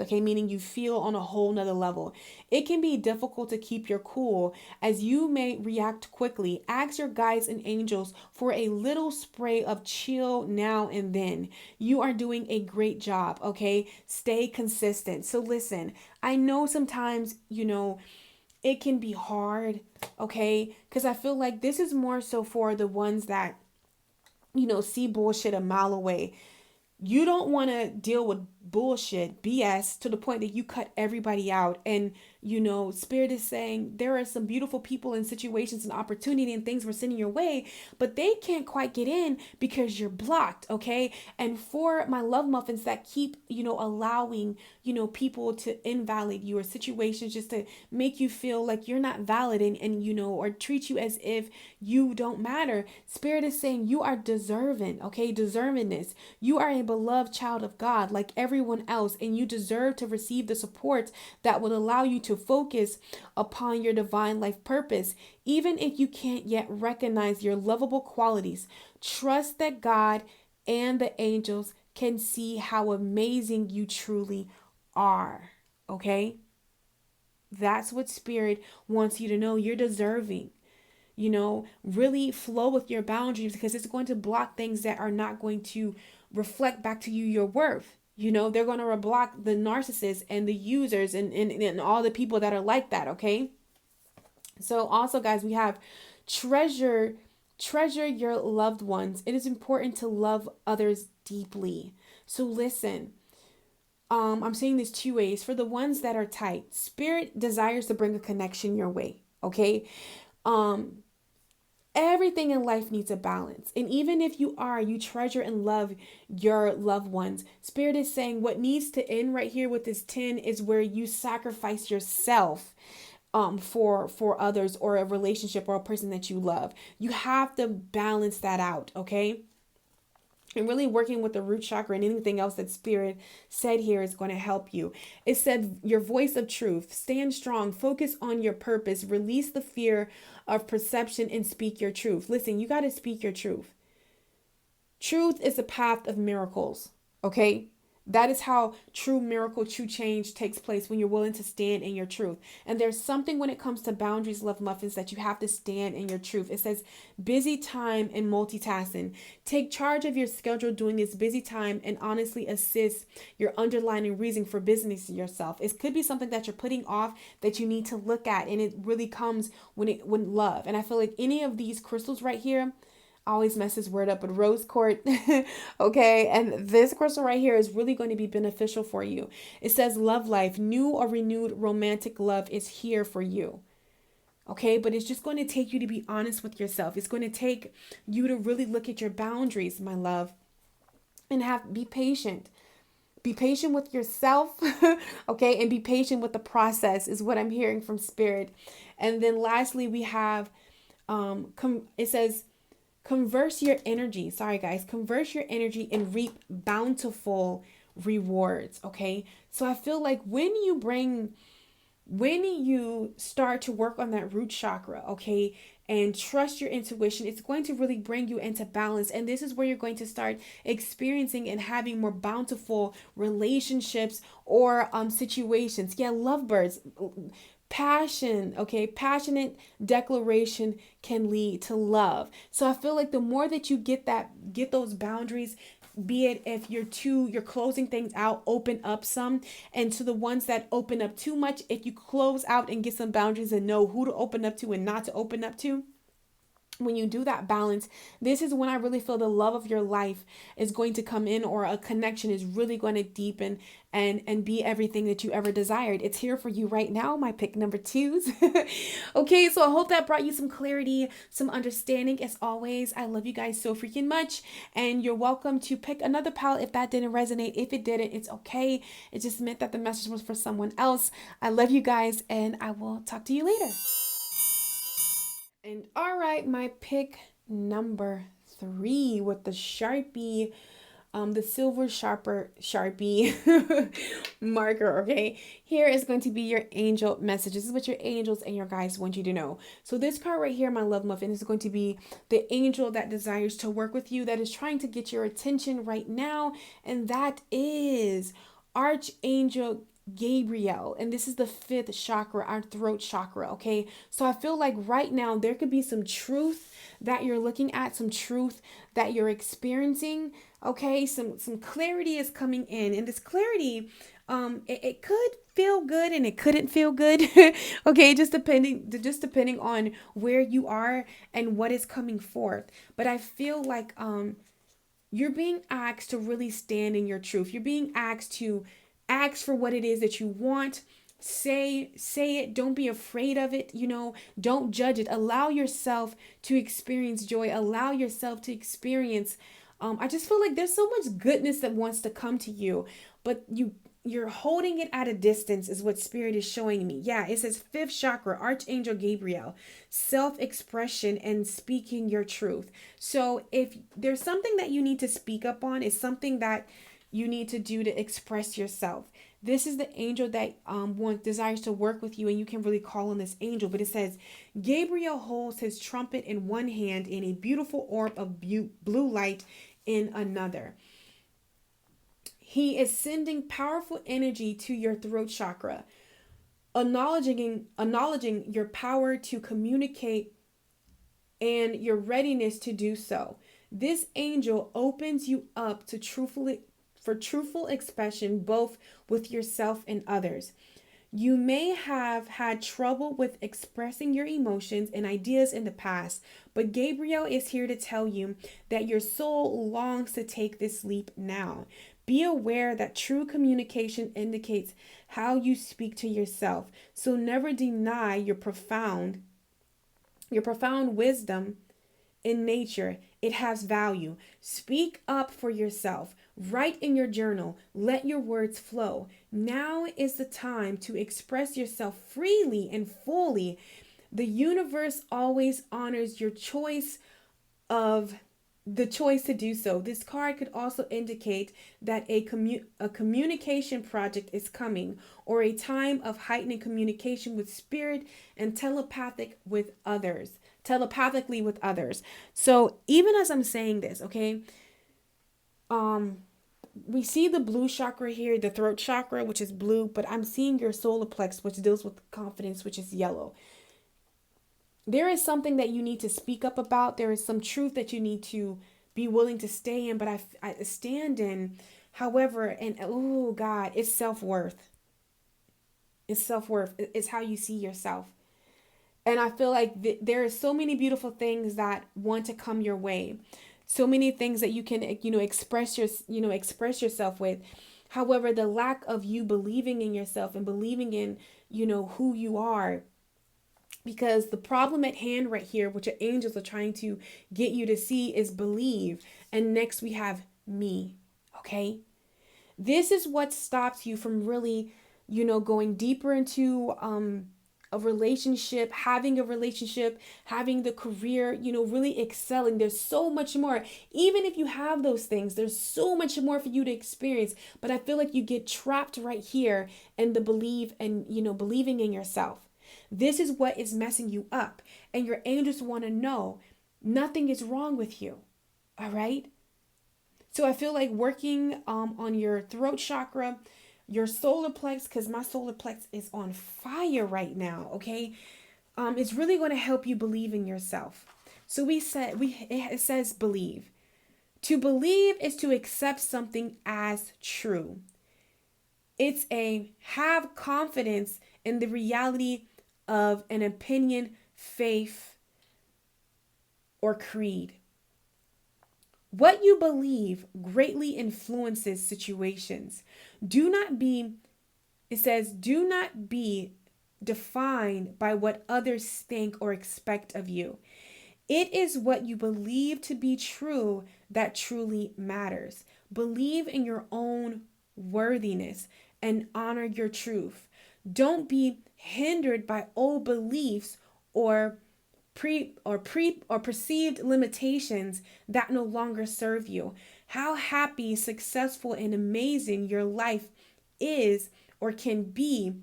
okay, meaning you feel on a whole nother level. It can be difficult to keep your cool as you may react quickly. Ask your guides and angels for a little spray of chill now and then. You are doing a great job, okay? Stay consistent. So listen, I know sometimes, it can be hard, okay? Because I feel like this is more so for the ones that, see bullshit a mile away. You don't want to deal with bullshit, BS, to the point that you cut everybody out. And, Spirit is saying there are some beautiful people and situations and opportunity and things we're sending your way, but they can't quite get in because you're blocked, okay? And for my love muffins that keep, allowing, people to invalidate you, or situations just to make you feel like you're not valid and or treat you as if you don't matter. Spirit is saying you are deserving, okay? Deservingness. You are a beloved child of God like everyone else, and you deserve to receive the support that will allow you to focus upon your divine life purpose. Even if you can't yet recognize your lovable qualities, trust that God and the angels can see how amazing you truly are, okay? That's what Spirit wants you to know. You're deserving. Really flow with your boundaries, because it's going to block things that are not going to reflect back to you your worth. They're going to block the narcissists and the users and all the people that are like that, okay? So also, guys, we have treasure your loved ones. It is important to love others deeply. So listen, I'm saying this 2 ways. For the ones that are tight, Spirit desires to bring a connection your way, okay? Everything in life needs a balance. And even if you treasure and love your loved ones, Spirit is saying what needs to end right here with this 10 is where you sacrifice yourself for others, or a relationship, or a person that you love. You have to balance that out, okay? And really working with the root chakra and anything else that Spirit said here is going to help you. It said your voice of truth, stand strong, focus on your purpose, release the fear of perception, and speak your truth. Listen, you got to speak your truth. Truth is the path of miracles, okay? That is how true miracle, true change takes place, when you're willing to stand in your truth. And there's something when it comes to boundaries, love muffins, that you have to stand in your truth. It says busy time and multitasking. Take charge of your schedule during this busy time and honestly assist your underlying reason for business yourself. It could be something that you're putting off that you need to look at, and it really comes when love. And I feel like any of these crystals right here, I always mess this word up, but rose quartz. Okay, and this crystal right here is really going to be beneficial for you. It says love life, new or renewed romantic love is here for you. Okay, but it's just going to take you to be honest with yourself. It's going to take you to really look at your boundaries, my love, and be patient. Be patient with yourself, okay, and be patient with the process is what I'm hearing from spirit. And then lastly, we have it says converse your energy. Sorry guys, converse your energy and reap bountiful rewards, okay? So I feel like when you start to work on that root chakra, okay, and trust your intuition, it's going to really bring you into balance. And this is where you're going to start experiencing and having more bountiful relationships or situations. Yeah, lovebirds. Passion, okay, passionate declaration can lead to love. So I feel like the more that you get those boundaries, be it if you're closing things out, open up some. And to the ones that open up too much, if you close out and get some boundaries and know who to open up to and not to open up to, when you do that balance, this is when I really feel the love of your life is going to come in, or a connection is really going to deepen and be everything that you ever desired. It's here for you right now, my pick number twos. Okay, so I hope that brought you some clarity, some understanding. As always, I love you guys so freaking much, and you're welcome to pick another palette if that didn't resonate. If it didn't, it's okay. It just meant that the message was for someone else. I love you guys, and I will talk to you later. And all right, my pick number 3 with the Sharpie, the silver Sharpie marker, okay? Here is going to be your angel message. This is what your angels and your guides want you to know. So this card right here, my love muffin, is going to be the angel that desires to work with you, that is trying to get your attention right now, and that is Archangel Gabriel. And this is the 5th chakra, our throat chakra, okay? So I feel like right now there could be some truth that you're looking at, some truth that you're experiencing, okay? Some clarity is coming in, and this clarity, it could feel good and it couldn't feel good. Okay, just depending on where you are and what is coming forth. But I feel like you're being asked to really stand in your truth. You're being asked to ask for what it is that you want. Say it. Don't be afraid of it. Don't judge it. Allow yourself to experience joy. Allow yourself to experience. I just feel like there's so much goodness that wants to come to you, but you're holding it at a distance is what spirit is showing me. Yeah, it says 5th chakra, Archangel Gabriel, self-expression and speaking your truth. So if there's something that you need to speak up on, it's something that you need to do to express yourself. This is the angel that desires to work with you, and you can really call on this angel. But it says, Gabriel holds his trumpet in one hand and a beautiful orb of blue light in another. He is sending powerful energy to your throat chakra, acknowledging your power to communicate and your readiness to do so. This angel opens you up to truthful expression, both with yourself and others. You may have had trouble with expressing your emotions and ideas in the past, but Gabriel is here to tell you that your soul longs to take this leap now. Be aware that true communication indicates how you speak to yourself, so never deny your profound wisdom in nature. It has value. Speak up for yourself. Write in your journal. Let your words flow. Now is the time to express yourself freely and fully. The universe always honors your choice to do so. This card could also indicate that a communication project is coming, or a time of heightened communication with spirit and telepathically with others. So even as I'm saying this, okay, we see the blue chakra here, the throat chakra, which is blue, but I'm seeing your solar plex, which deals with confidence, which is yellow. There is something that you need to speak up about. There is some truth that you need to be willing to stay in, but I stand in. However, and oh God, it's self-worth. It's self-worth. It's how you see yourself. And I feel like there are so many beautiful things that want to come your way. So many things that you can, express yourself with. However, the lack of you believing in yourself and believing in, who you are, because the problem at hand right here, which your angels are trying to get you to see, is believe. And next we have me. Okay. This is what stops you from really, going deeper into a relationship, having having the career, really excelling. There's so much more. Even if you have those things, there's so much more for you to experience. But I feel like you get trapped right here in the believe and, believing in yourself. This is what is messing you up. And your angels want to know nothing is wrong with you. All right. So I feel like working on your throat chakra, your solar plex, because my solar plex is on fire right now. Okay. It's really going to help you believe in yourself. So it says believe. To believe is to accept something as true. It's a have confidence in the reality of an opinion, faith, or creed. What you believe greatly influences situations. Do not be defined by what others think or expect of you. It is what you believe to be true that truly matters. Believe in your own worthiness and honor your truth. Don't be hindered by old beliefs or perceived limitations that no longer serve you. How happy, successful, and amazing your life is or can be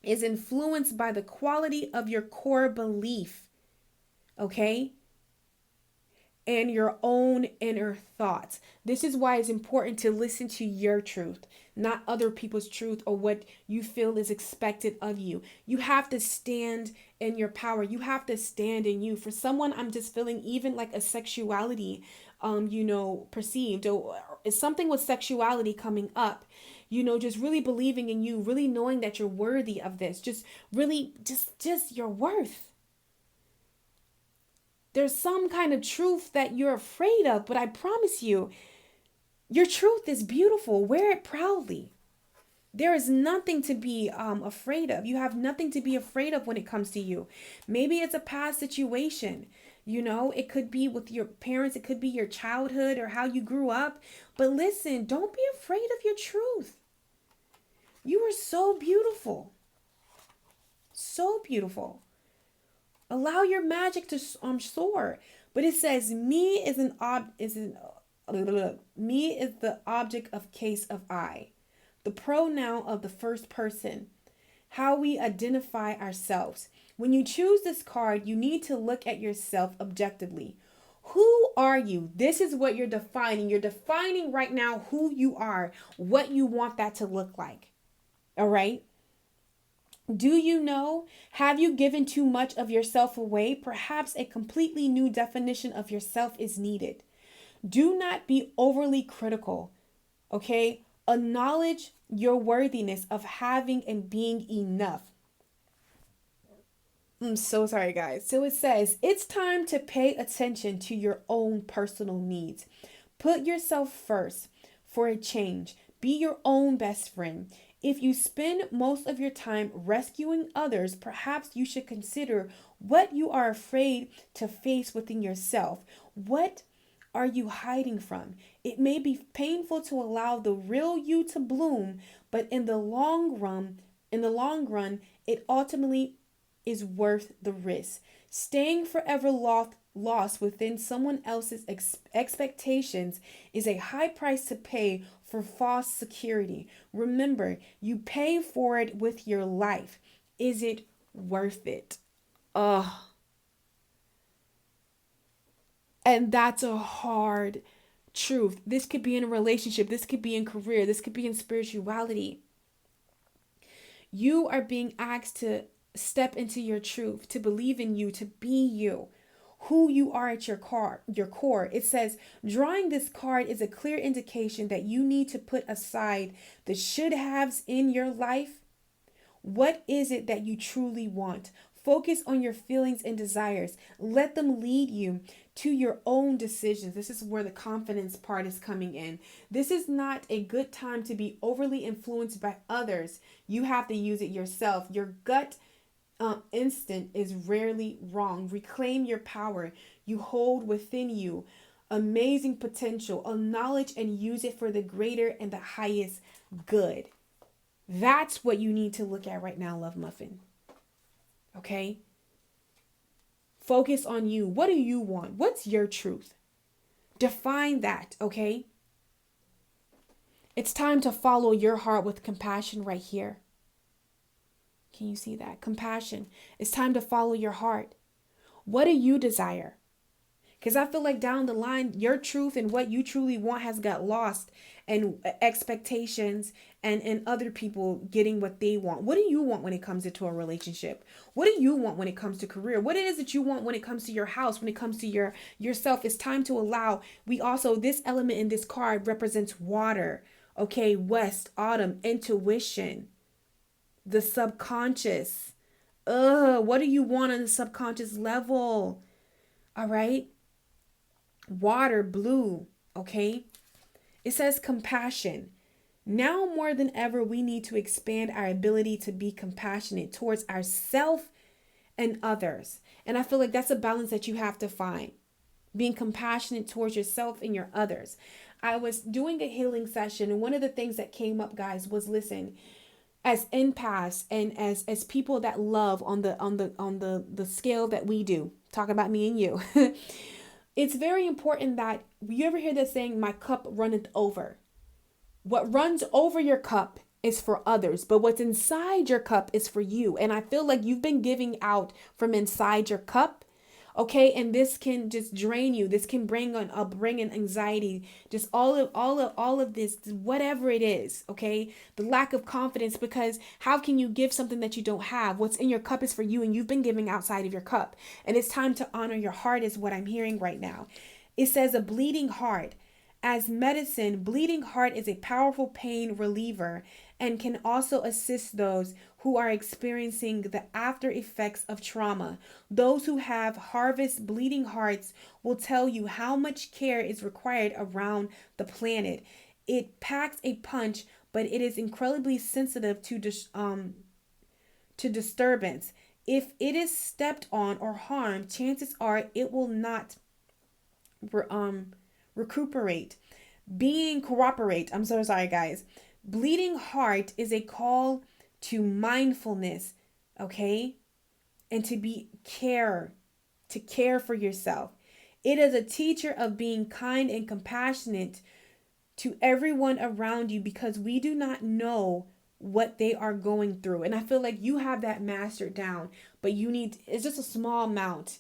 is influenced by the quality of your core belief. Okay? And your own inner thoughts. This is why it's important to listen to your truth, not other people's truth or what you feel is expected of you. You have to stand in your power. You have to stand in you. For someone, I'm just feeling even like a sexuality, perceived, or is something with sexuality coming up. Just really believing in you, really knowing that you're worthy of this. Just really, just your worth. There's some kind of truth that you're afraid of, but I promise you, your truth is beautiful. Wear it proudly. There is nothing to be afraid of. You have nothing to be afraid of when it comes to you. Maybe it's a past situation. It could be with your parents. It could be your childhood or how you grew up. But listen, don't be afraid of your truth. You are so beautiful. So beautiful. Allow your magic to soar. But it says me is the object of case of I. The pronoun of the first person. How we identify ourselves. When you choose this card, you need to look at yourself objectively. Who are you? This is what you're defining. You're defining right now who you are, what you want that to look like. All right? Do you know? Have you given too much of yourself away? Perhaps a completely new definition of yourself is needed. Do not be overly critical, okay? Acknowledge your worthiness of having and being enough. I'm so sorry, guys. So it says, it's time to pay attention to your own personal needs. Put yourself first for a change. Be your own best friend. If you spend most of your time rescuing others, perhaps you should consider what you are afraid to face within yourself. What are you hiding from? It may be painful to allow the real you to bloom, but in the long run, it ultimately is worth the risk. Staying forever lost within someone else's expectations is a high price to pay for false security. Remember, you pay for it with your life. Is it worth it? Oh. And that's a hard truth. This could be in a relationship. This could be in career. This could be in spirituality. You are being asked to step into your truth, to believe in you, to be you, who you are at your core. It says, drawing this card is a clear indication that you need to put aside the should haves in your life. What is it that you truly want? Focus on your feelings and desires. Let them lead you to your own decisions. This is where the confidence part is coming in. This is not a good time to be overly influenced by others. You have to use it yourself. Your gut instinct is rarely wrong. Reclaim your power. You hold within you amazing potential, acknowledge and use it for the greater and the highest good. That's what you need to look at right now, Love Muffin. Okay? Focus on you. What do you want? What's your truth? Define that, okay? It's time to follow your heart with compassion right here. Can you see that? Compassion. It's time to follow your heart. What do you desire? Because I feel like down the line, your truth and what you truly want has got lost, and expectations and other people getting what they want. What do you want when it comes into a relationship? What do you want when it comes to career? What it is that you want when it comes to your house, when it comes to yourself? It's time to allow. This element in this card represents water. Okay, west, autumn, intuition, the subconscious. What do you want on the subconscious level? All right. Water, blue, okay? It says compassion. Now more than ever, we need to expand our ability to be compassionate towards ourselves and others. And I feel like that's a balance that you have to find. Being compassionate towards yourself and your others. I was doing a healing session, and one of the things that came up, guys, was listen, as empaths and as people that love on the scale that we do, talk about me and you. It's very important that you ever hear this saying, my cup runneth over. What runs over your cup is for others, but what's inside your cup is for you. And I feel like you've been giving out from inside your cup. Okay, and this can just drain you. This can bring an anxiety, just all of this, whatever it is. Okay, the lack of confidence, because how can you give something that you don't have? What's in your cup is for you, and you've been giving outside of your cup. And it's time to honor your heart, is what I'm hearing right now. It says a bleeding heart. As medicine, bleeding heart is a powerful pain reliever and can also assist those who are experiencing the after effects of trauma. Those who have harvest bleeding hearts will tell you how much care is required around the planet. It packs a punch, but it is incredibly sensitive to disturbance. If it is stepped on or harmed, chances are it will not recuperate. I'm so sorry, guys. Bleeding heart is a call to mindfulness, okay? And to care for yourself. It is a teacher of being kind and compassionate to everyone around you, because we do not know what they are going through. And I feel like you have that mastered down, but it's just a small amount.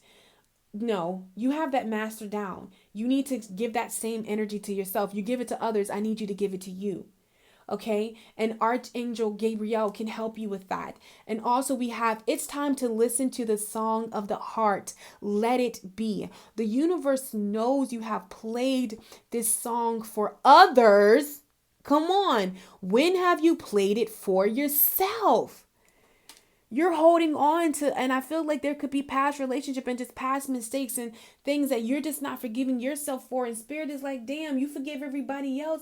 No, you have that mastered down. You need to give that same energy to yourself. You give it to others. I need you to give it to you. Okay. And Archangel Gabriel can help you with that. And also it's time to listen to the song of the heart. Let it be. The universe knows you have played this song for others. Come on. When have you played it for yourself? You're holding on to, and I feel like there could be past relationship and just past mistakes and things that you're just not forgiving yourself for. And Spirit is like, damn, you forgive everybody else,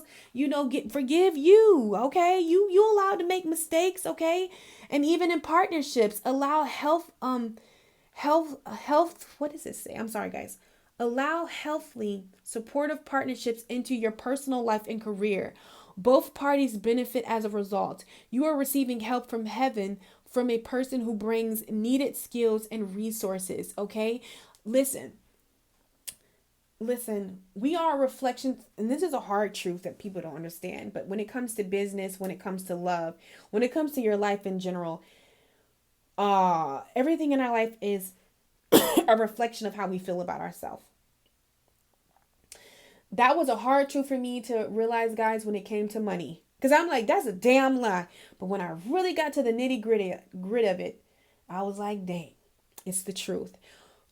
forgive you. Okay. You allowed to make mistakes. Okay. And even in partnerships, allow health, what does it say? I'm sorry, guys. Allow healthily supportive partnerships into your personal life and career. Both parties benefit as a result. You are receiving help from heaven from a person who brings needed skills and resources. Okay. Listen, we are a reflection, and this is a hard truth that people don't understand, but when it comes to business, when it comes to love, when it comes to your life in general, everything in our life is a reflection of how we feel about ourselves. That was a hard truth for me to realize, guys, when it came to money. Because I'm like, that's a damn lie. But when I really got to the nitty grit of it, I was like, dang, it's the truth.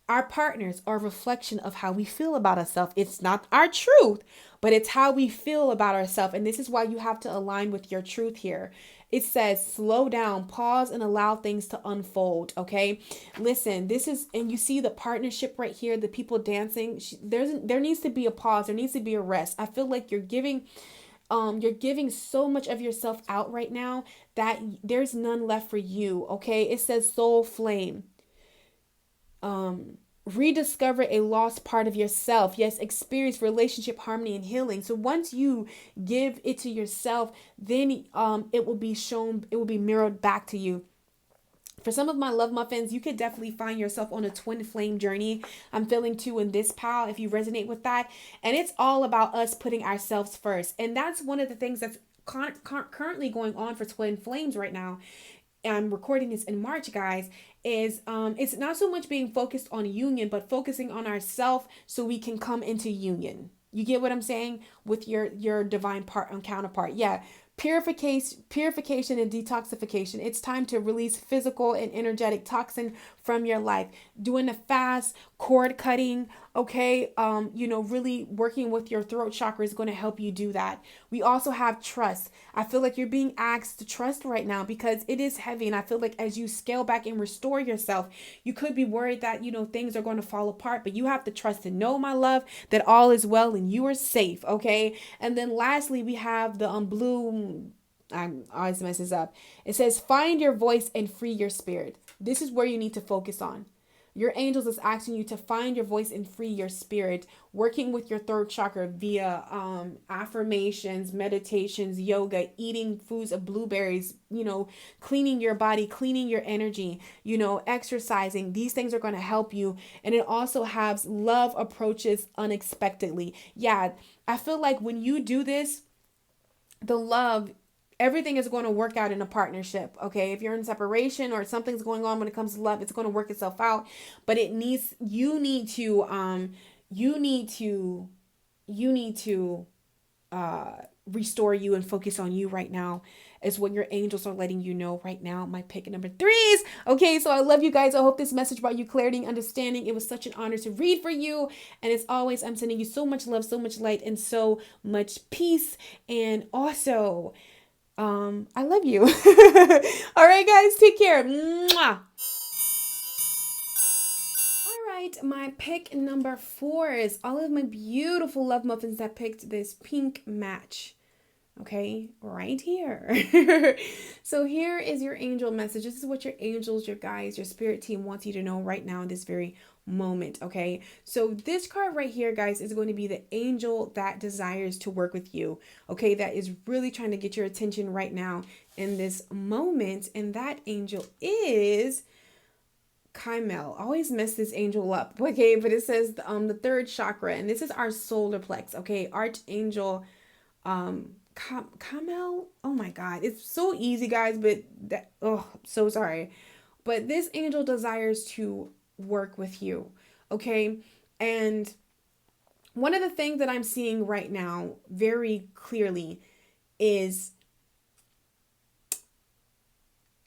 Our partners are a reflection of how we feel about ourselves. It's not our truth, but it's how we feel about ourselves. And this is why you have to align with your truth here. It says slow down, pause, and allow things to unfold. Okay, listen, this is, and you see the partnership right here, the people dancing. There needs to be a pause. There needs to be a rest. I feel like you're giving so much of yourself out right now that there's none left for you. Okay, it says soul flame. Rediscover a lost part of yourself. Yes, experience relationship harmony and healing. So once you give it to yourself, then it will be shown, it will be mirrored back to you. For some of my love muffins, you could definitely find yourself on a twin flame journey. I'm feeling too in this, pal, if you resonate with that. And it's all about us putting ourselves first. And that's one of the things that's currently going on for twin flames right now. I'm recording this in March, guys, is it's not so much being focused on union, but focusing on ourselves so we can come into union. You get what I'm saying with your divine counterpart. Yeah. Purification and detoxification. It's time to release physical and energetic toxin from your life. Doing a fast, cord cutting, okay? Really working with your throat chakra is going to help you do that. We also have trust. I feel like you're being asked to trust right now because it is heavy. And I feel like as you scale back and restore yourself, you could be worried that, things are going to fall apart, but you have to trust and know, my love, that all is well and you are safe, okay? And then lastly, we have the blue, I always mess this up. It says, find your voice and free your spirit. This is where you need to focus on. Your angels is asking you to find your voice and free your spirit, working with your third chakra via affirmations, meditations, yoga, eating foods of blueberries, cleaning your body, cleaning your energy, exercising. These things are going to help you. And it also has love approaches unexpectedly. Yeah, I feel like when you do this, the love, everything is going to work out in a partnership. Okay, if you're in separation or something's going on when it comes to love, it's going to work itself out. But you need to restore you and focus on you right now, is what your angels are letting you know right now. My pick number 3s. Okay, so I love you guys. I hope this message brought you clarity and understanding. It was such an honor to read for you. And as always, I'm sending you so much love, so much light, and so much peace. And also, I love you. All right, guys, take care. Mwah. All right, my pick number 4 is all of my beautiful love muffins that picked this pink match. Okay, right here. So here is your angel message. This is what your angels, your guides, your spirit team wants you to know right now in this very moment. Okay, so this card right here, guys, is going to be the angel that desires to work with you. Okay, that is really trying to get your attention right now in this moment. And that angel is Chimel. I always mess this angel up. Okay, but it says the third chakra, and this is our solar plex. Okay, Archangel Chimel. Oh my God, it's so easy, guys, but I'm so sorry. But this angel desires to work with you, okay? And one of the things that I'm seeing right now very clearly is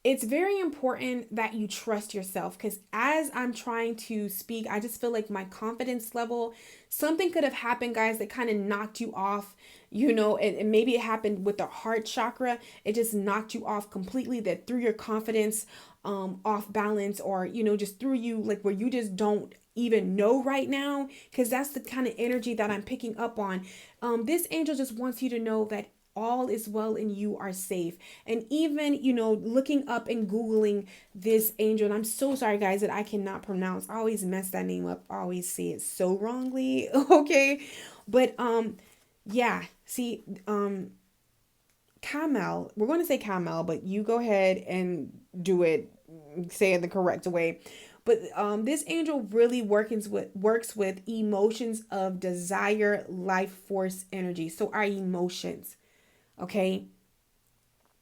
it's very important that you trust yourself, because as I'm trying to speak, I just feel like my confidence level, something could have happened, guys, that kind of knocked you off, and maybe it happened with the heart chakra. It just knocked you off completely, that threw your confidence off balance, or, just threw you like where you just don't even know right now, because that's the kind of energy that I'm picking up on. This angel just wants you to know that all is well and you are safe. And even, looking up and Googling this angel, and I'm so sorry, guys, that I cannot pronounce. I always mess that name up. I always say it so wrongly. Okay. But, yeah, see, Chimel, we're going to say Chimel, but you go ahead and do it, say it the correct way. But this angel really works with emotions of desire, life force, energy. So our emotions. Okay,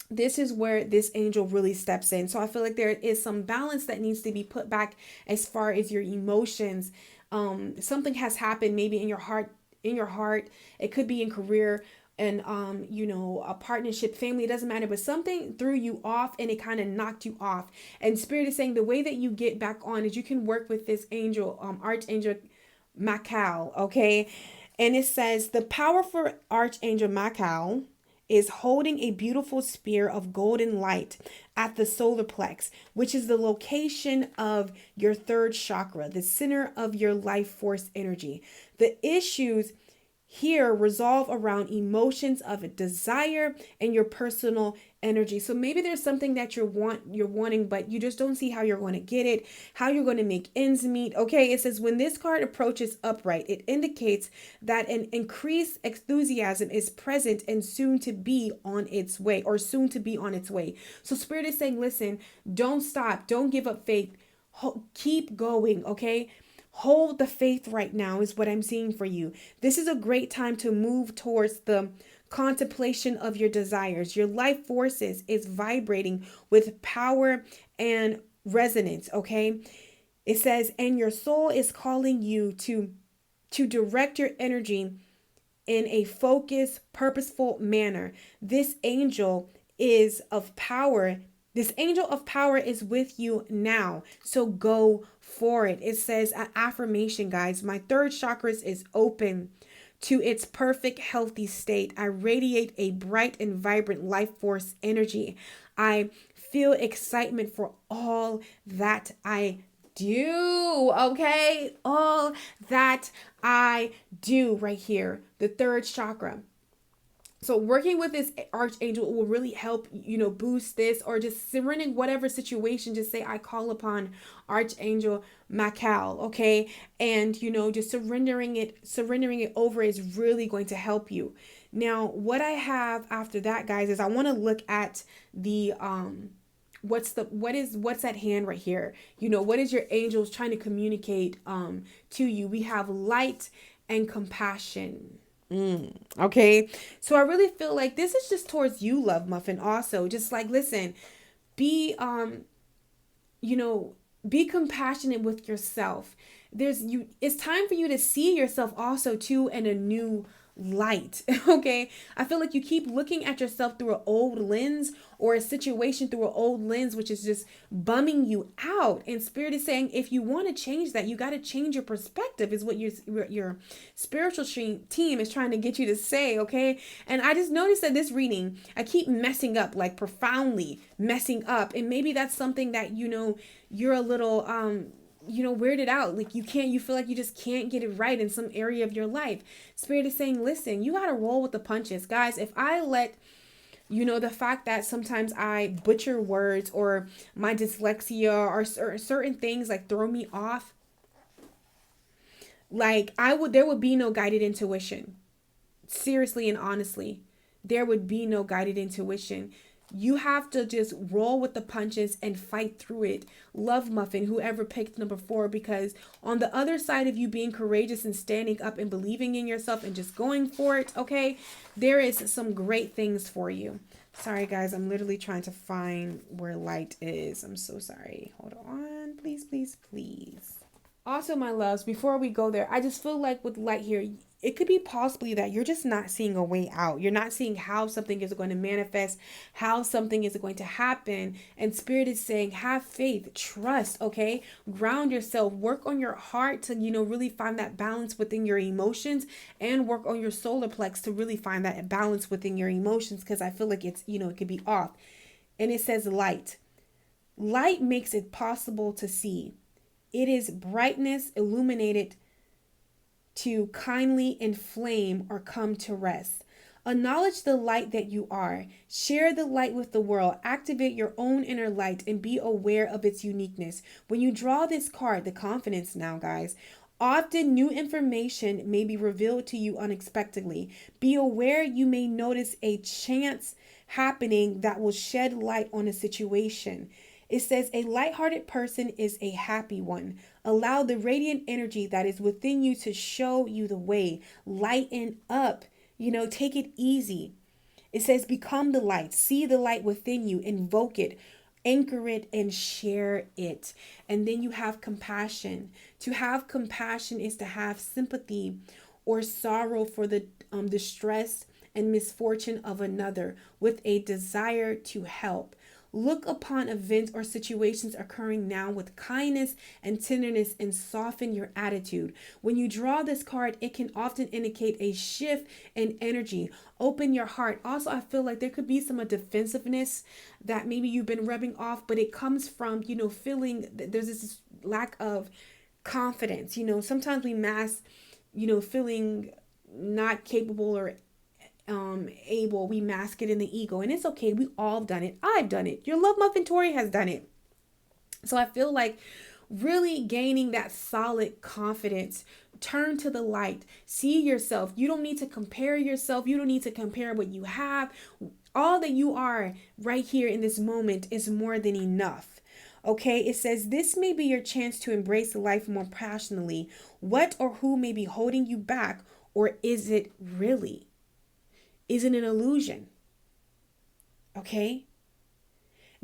this is where this angel really steps in. So I feel like there is some balance that needs to be put back as far as your emotions. Something has happened maybe in your heart. It could be in career and a partnership, family, it doesn't matter, but something threw you off and it kind of knocked you off. And Spirit is saying the way that you get back on is you can work with this angel, Archangel Michael. Okay, and it says the powerful Archangel Michael is holding a beautiful spear of golden light at the solar plex, which is the location of your third chakra, the center of your life force energy. The issues here resolve around emotions of desire and your personal energy. So maybe there's something that you're wanting, but you just don't see how you're going to get it, how you're going to make ends meet. Okay, it says when this card approaches upright, it indicates that an increased enthusiasm is present and soon to be on its way, or soon to be on its way. So Spirit is saying, listen, don't stop, don't give up faith, keep going. Okay, hold the faith right now is what I'm seeing for you. This is a great time to move towards the contemplation of your desires. Your life forces is vibrating with power and resonance, okay? It says, and your soul is calling you to direct your energy in a focused, purposeful manner. This angel is of power. This angel of power is with you now. So go for it. It says an affirmation, guys. My third chakra is open to its perfect, healthy state. I radiate a bright and vibrant life force energy. I feel excitement for all that I do. Okay? All that I do right here. The third chakra. So working with this archangel will really help, boost this, or just surrendering whatever situation. Just say, I call upon Archangel Michael, okay? And, just surrendering it over is really going to help you. Now, what I have after that, guys, is I want to look at the, what's at hand right here? What is your angels trying to communicate, to you? We have light and compassion. Okay, so I really feel like this is just towards you, Love Muffin. Also, just like, listen, be be compassionate with yourself. It's time for you to see yourself also too in a new light. Okay, I feel like you keep looking at yourself through an old lens, or a situation through an old lens, which is just bumming you out. And Spirit is saying, if you want to change that, you got to change your perspective, is what your spiritual team is trying to get you to say. Okay, and I just noticed that this reading, I keep messing up, like profoundly messing up, and maybe that's something that you're a little weirded out. Like you feel like you just can't get it right in some area of your life. Spirit is saying, listen, you got to roll with the punches. Guys, if I let, the fact that sometimes I butcher words, or my dyslexia, or certain things like throw me off, like there would be no guided intuition. Seriously and honestly, there would be no guided intuition. You have to just roll with the punches and fight through it. Love Muffin, whoever picked number 4, because on the other side of you being courageous and standing up and believing in yourself and just going for it, okay, there is some great things for you. Sorry, guys, I'm literally trying to find where light is. I'm so sorry. Hold on, please, please, please. Also, my loves, before we go there, I just feel like with light here, it could be possibly that you're just not seeing a way out. You're not seeing how something is going to manifest, how something is going to happen. And Spirit is saying, have faith, trust, okay? Ground yourself, work on your heart to, really find that balance within your emotions, and work on your solar plex to really find that balance within your emotions, because I feel like it's, it could be off. And it says light. Light makes it possible to see. It is brightness illuminated to kindly inflame or come to rest. Acknowledge the light that you are. Share the light with the world. Activate your own inner light and be aware of its uniqueness. When you draw this card, the confidence now, guys, often new information may be revealed to you unexpectedly. Be aware you may notice a chance happening that will shed light on a situation. It says a lighthearted person is a happy one. Allow the radiant energy that is within you to show you the way. Lighten up, take it easy. It says become the light. See the light within you. Invoke it. Anchor it and share it. And then you have compassion. To have compassion is to have sympathy or sorrow for the distress and misfortune of another with a desire to help. Look upon events or situations occurring now with kindness and tenderness and soften your attitude. When you draw this card, it can often indicate a shift in energy. Open your heart. Also, I feel like there could be some defensiveness that maybe you've been rubbing off, but it comes from, feeling there's this lack of confidence. Sometimes we mask, feeling not capable or able. We mask it in the ego, and it's okay. We all done it. I've done it. Your love muffin Tori has done it. So I feel like really gaining that solid confidence. Turn to the light. See yourself. You don't need to compare yourself. You don't need to compare what you have. All that you are right here in this moment is more than enough. Okay, it says this may be your chance to embrace life more passionately. What or who may be holding you back, or is it really? Is it an illusion? Okay?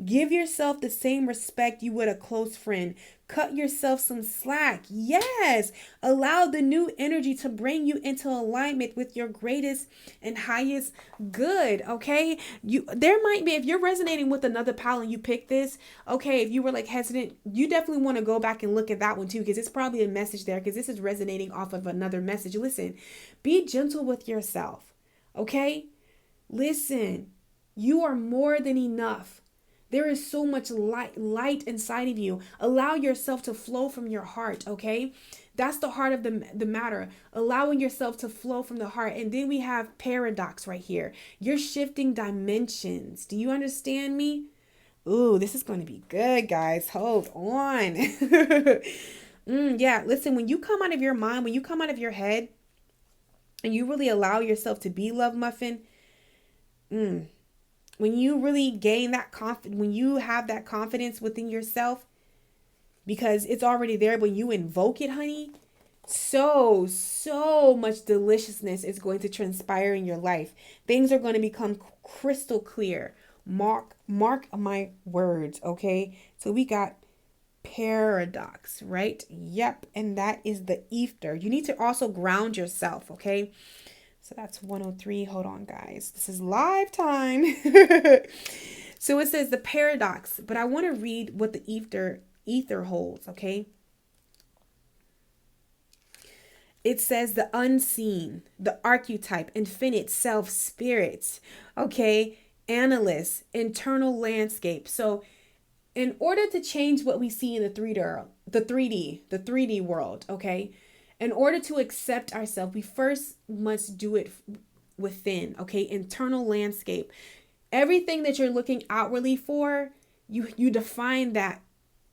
Give yourself the same respect you would a close friend. Cut yourself some slack. Yes. Allow the new energy to bring you into alignment with your greatest and highest good. Okay. There might be, if you're resonating with another pal and you pick this, okay, if you were like hesitant, you definitely want to go back and look at that one too, because it's probably a message there, because this is resonating off of another message. Listen, be gentle with yourself. Okay. Listen, you are more than enough. There is so much light inside of you. Allow yourself to flow from your heart, okay? That's the heart of the matter. Allowing yourself to flow from the heart. And then we have paradox right here. You're shifting dimensions. Do you understand me? Ooh, this is going to be good, guys. Hold on. Yeah, listen, when you come out of your mind, when you come out of your head, and you really allow yourself to be Love Muffin, when you really gain that confidence, when you have that confidence within yourself, because it's already there, when you invoke it, honey, so much deliciousness is going to transpire in your life. Things are going to become crystal clear. Mark my words, okay? So we got paradox, right? Yep, and that is the ether. You need to also ground yourself, okay? So that's 103. Hold on, guys. This is live time. So it says the paradox, but I want to read what the ether holds, okay? It says the unseen, the archetype, infinite self, spirits, okay? Analyst, internal landscape. So in order to change what we see in the 3D world, okay? In order to accept ourselves, we first must do it within, okay? Internal landscape. Everything that you're looking outwardly for, you define that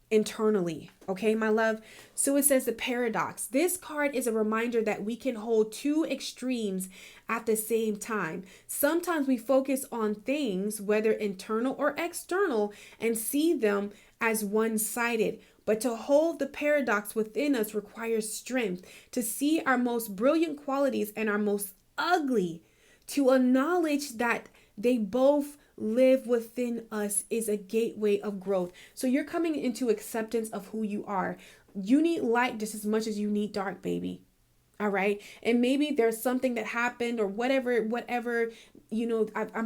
internally, okay, my love? So it says the paradox. This card is a reminder that we can hold two extremes at the same time. Sometimes we focus on things, whether internal or external, and see them as one-sided. But to hold the paradox within us requires strength, to see our most brilliant qualities and our most ugly, to acknowledge that they both live within us is a gateway of growth. So you're coming into acceptance of who you are. You need light just as much as you need dark, baby. All right. And maybe there's something that happened or whatever, I'm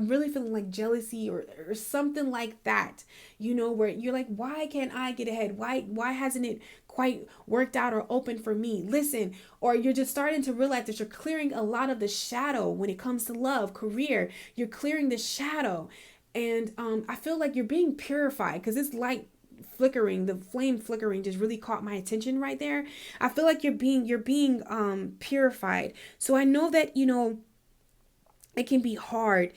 really feeling like jealousy or something like that, where you're like, why can't I get ahead? Why hasn't it quite worked out or open for me? Listen, or you're just starting to realize that you're clearing a lot of the shadow when it comes to love, career. You're clearing the shadow. And I feel like you're being purified, because this light flickering, the flame flickering just really caught my attention right there. I feel like you're being purified. So I know that, it can be hard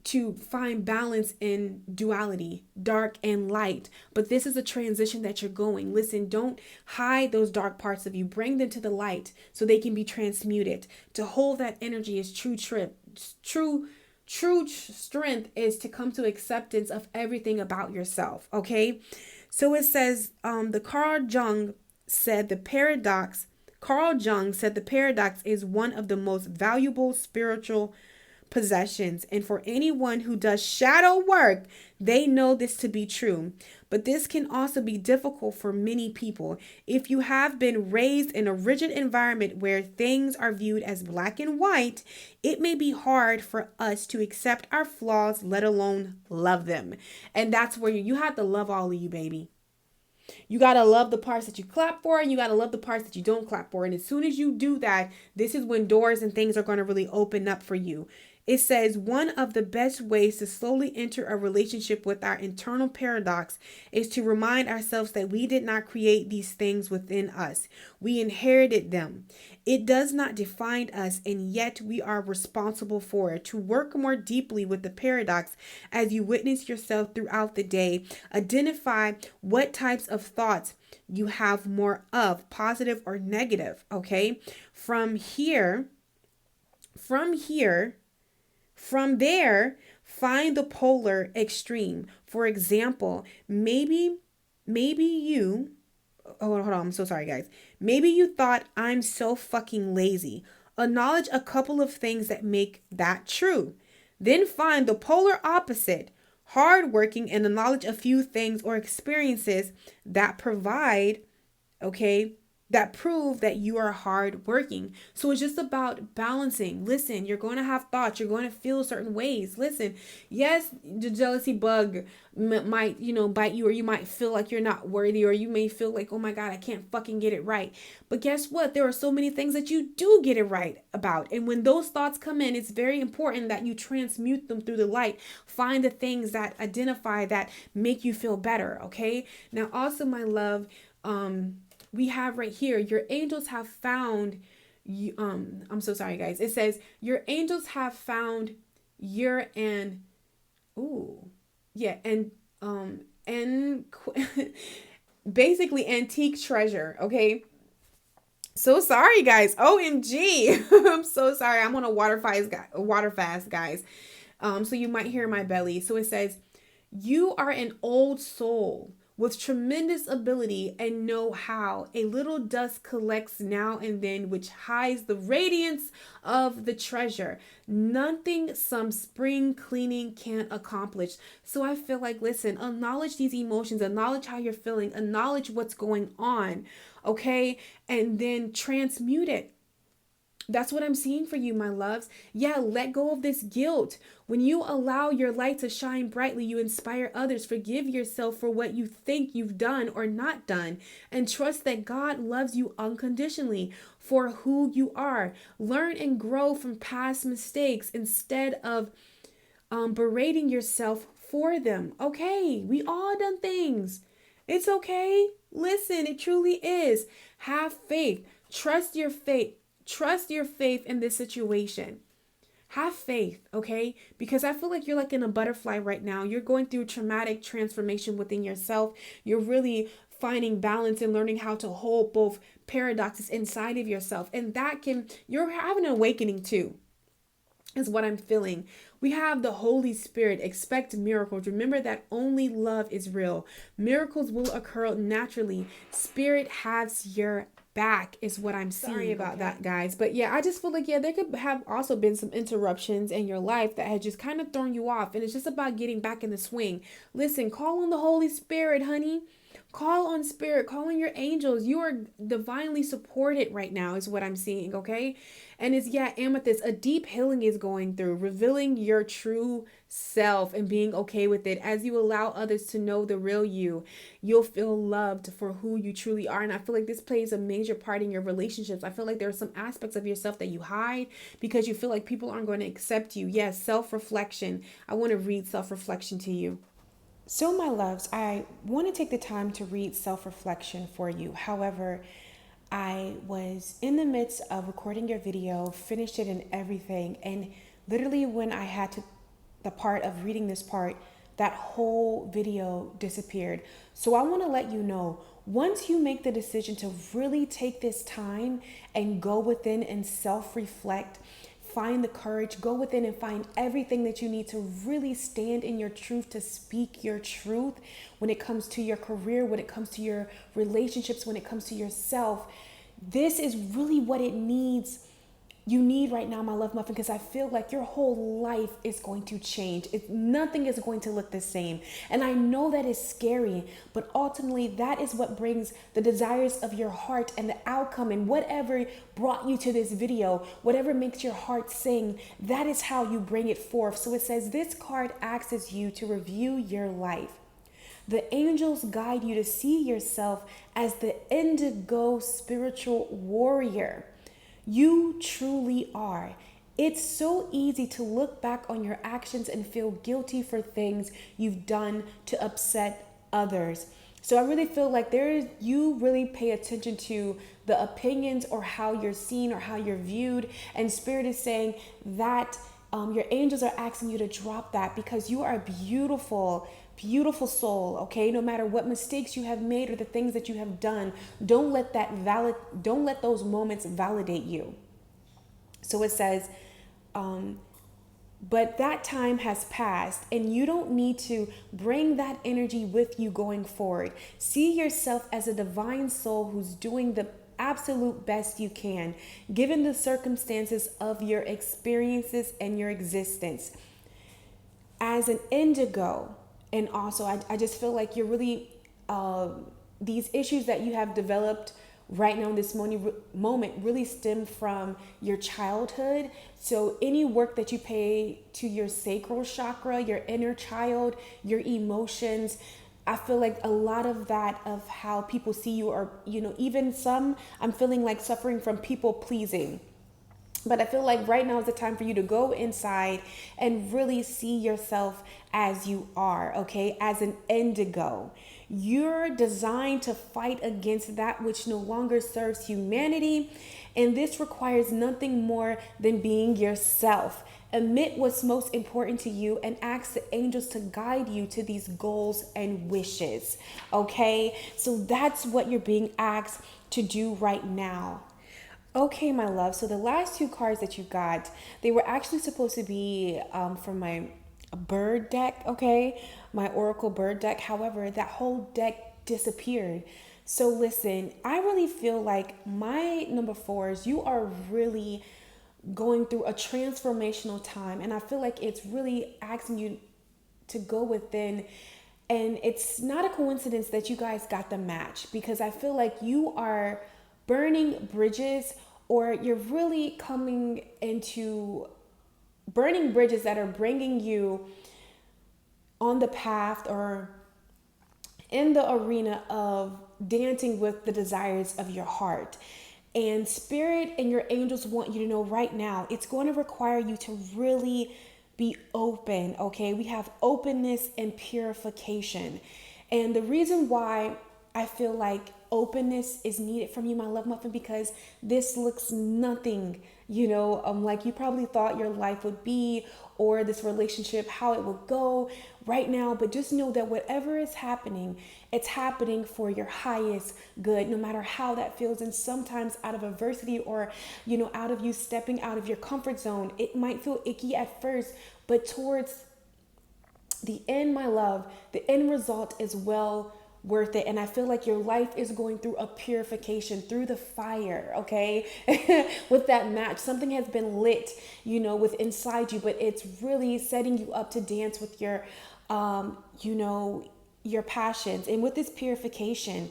to find balance in duality, dark and light, but this is a transition that you're going. Listen, don't hide those dark parts of you. Bring them to the light so they can be transmuted. To hold that energy is true strength is to come to acceptance of everything about yourself. Okay. So it says, Carl Jung said the paradox is one of the most valuable spiritual possessions. And for anyone who does shadow work, they know this to be true. but this can also be difficult for many people. If you have been raised in a rigid environment where things are viewed as black and white, it may be hard for us to accept our flaws, let alone love them. And that's where you have to love all of you, baby. You got to love the parts that you clap for, and you got to love the parts that you don't clap for. And as soon as you do that, this is when doors and things are going to really open up for you. It says one of the best ways to slowly enter a relationship with our internal paradox is to remind ourselves that we did not create these things within us. We inherited them. It does not define us, and yet we are responsible for it. To work more deeply with the paradox as you witness yourself throughout the day, identify what types of thoughts you have more of, positive or negative, okay? From there, find the polar extreme. For example, maybe you, hold on, I'm so sorry, guys. Maybe you thought I'm so fucking lazy. Acknowledge a couple of things that make that true. Then find the polar opposite, hardworking, and acknowledge a few things or experiences that that prove that you are hardworking. So it's just about balancing. Listen, you're going to have thoughts. You're going to feel certain ways. Listen, yes, the jealousy bug might, bite you, or you might feel like you're not worthy, or you may feel like, oh my God, I can't fucking get it right. But guess what? There are so many things that you do get it right about. And when those thoughts come in, it's very important that you transmute them through the light. Find the things that identify, that make you feel better. Okay. Now, also, my love, we have right here, your angels have found you. I'm so sorry, guys. It says your angels have found your basically antique treasure. Okay. So sorry, guys. OMG. I'm so sorry. I'm on a water fast, guys. So you might hear my belly. So it says, you are an old soul with tremendous ability and know-how. A little dust collects now and then, which hides the radiance of the treasure. Nothing some spring cleaning can't accomplish. So I feel like, listen, acknowledge these emotions, acknowledge how you're feeling, acknowledge what's going on, okay? And then transmute it. That's what I'm seeing for you, my loves. Yeah, let go of this guilt. When you allow your light to shine brightly, you inspire others. Forgive yourself for what you think you've done or not done, and trust that God loves you unconditionally for who you are. Learn and grow from past mistakes instead of berating yourself for them. Okay, we all done things. It's okay. Listen, it truly is. Have faith. Trust your faith. Trust your faith in this situation. Have faith, okay? Because I feel like you're like in a butterfly right now. You're going through traumatic transformation within yourself. You're really finding balance and learning how to hold both paradoxes inside of yourself. And you're having an awakening too, is what I'm feeling. We have the Holy Spirit. Expect miracles. Remember that only love is real. Miracles will occur naturally. Spirit has your back, is what I'm seeing. Sorry about that, guys. But yeah, I just feel like, there could have also been some interruptions in your life that had just kind of thrown you off. And it's just about getting back in the swing. Listen, call on the Holy Spirit, honey. Call on Spirit. Call on your angels. You are divinely supported right now, is what I'm seeing, okay? And it's, Amethyst, a deep healing is going through, revealing your true self and being okay with it. As you allow others to know the real you, you'll feel loved for who you truly are. And I feel like this plays a major part in your relationships. I feel like there are some aspects of yourself that you hide because you feel like people aren't going to accept you. Yes, self-reflection. I want to read self-reflection to you. So, my loves, I want to take the time to read self-reflection for you. However, I was in the midst of recording your video, finished it and everything. And literally when I had the part of reading this part, that whole video disappeared. So I want to let you know, once you make the decision to really take this time and go within and self-reflect, find the courage, go within and find everything that you need to really stand in your truth, to speak your truth when it comes to your career, when it comes to your relationships, when it comes to yourself. This is really what it needs you need right now, my love muffin, because I feel like your whole life is going to change. Nothing is going to look the same. And I know that is scary, but ultimately that is what brings the desires of your heart and the outcome, and whatever brought you to this video, whatever makes your heart sing, that is how you bring it forth. So it says this card asks you to review your life. The angels guide you to see yourself as the indigo spiritual warrior you truly are. It's so easy to look back on your actions and feel guilty for things you've done to upset others. So I really feel like you really pay attention to the opinions or how you're seen or how you're viewed. And Spirit is saying that your angels are asking you to drop that, because you are a beautiful soul, okay? No matter what mistakes you have made or the things that you have done, don't let those moments validate you. So it says, but that time has passed, and you don't need to bring that energy with you going forward. See yourself as a divine soul who's doing the absolute best you can, given the circumstances of your experiences and your existence. As an indigo, and also I just feel like you're really, these issues that you have developed right now in this moment really stem from your childhood. So any work that you pay to your sacral chakra, your inner child, your emotions, I feel like a lot of that of how people see you, or, even some, I'm feeling like suffering from people pleasing. But I feel like right now is the time for you to go inside and really see yourself as you are, okay? As an indigo. You're designed to fight against that which no longer serves humanity. And this requires nothing more than being yourself. Admit what's most important to you and ask the angels to guide you to these goals and wishes, okay? So that's what you're being asked to do right now. Okay, my love. So the last two cards that you got, they were actually supposed to be from my bird deck, okay? My Oracle bird deck. However, that whole deck disappeared. So listen, I really feel like my number fours, you are really going through a transformational time. And I feel like it's really asking you to go within. And it's not a coincidence that you guys got the match, because I feel like you are burning bridges, or you're really coming into burning bridges that are bringing you on the path or in the arena of dancing with the desires of your heart. And Spirit and your angels want you to know right now, it's going to require you to really be open, okay? We have openness and purification. And the reason why I feel like openness is needed from you, my love muffin, because this looks nothing, like you probably thought your life would be, or this relationship, how it would go right now. But just know that whatever is happening, it's happening for your highest good, no matter how that feels. And sometimes out of adversity, or, out of you stepping out of your comfort zone, it might feel icky at first, but towards the end, my love, the end result is well worth it. And I feel like your life is going through a purification through the fire, okay? With that match, something has been lit, with inside you, but it's really setting you up to dance with your, your passions. And with this purifications,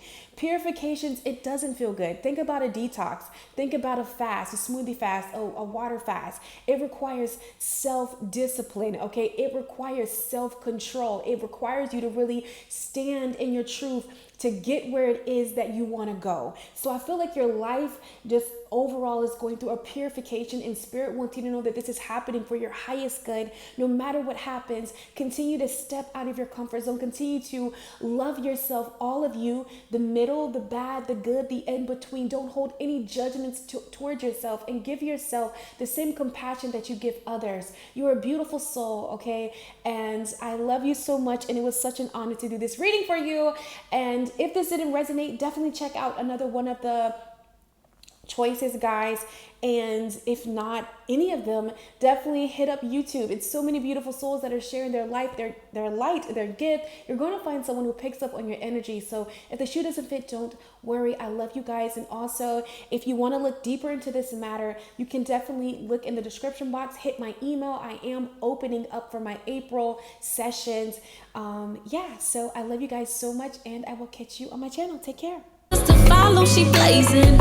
it doesn't feel good. Think about a detox. Think about a fast, a smoothie fast, a water fast. It requires self-discipline, okay? It requires self-control. It requires you to really stand in your truth to get where it is that you want to go. So I feel like your life just overall is going through a purification, and Spirit wants you to know that this is happening for your highest good. No matter what happens, continue to step out of your comfort zone. Continue to love yourself, all of you, the middle, the bad, the good, the in between. Don't hold any judgments towards yourself, and give yourself the same compassion that you give others. You're a beautiful soul, okay? And I love you so much, and it was such an honor to do this reading for you. And if this didn't resonate, definitely check out another one of the choices, guys. And if not any of them, definitely hit up YouTube. It's so many beautiful souls that are sharing their life, their light, their gift. You're going to find someone who picks up on your energy. So if the shoe doesn't fit, don't worry. I love you guys. And also, if you want to look deeper into this matter, you can definitely look in the description box, hit my email. I am opening up for my April sessions. Yeah, so I love you guys so much, and I will catch you on my channel. Take care. To follow, she blazing.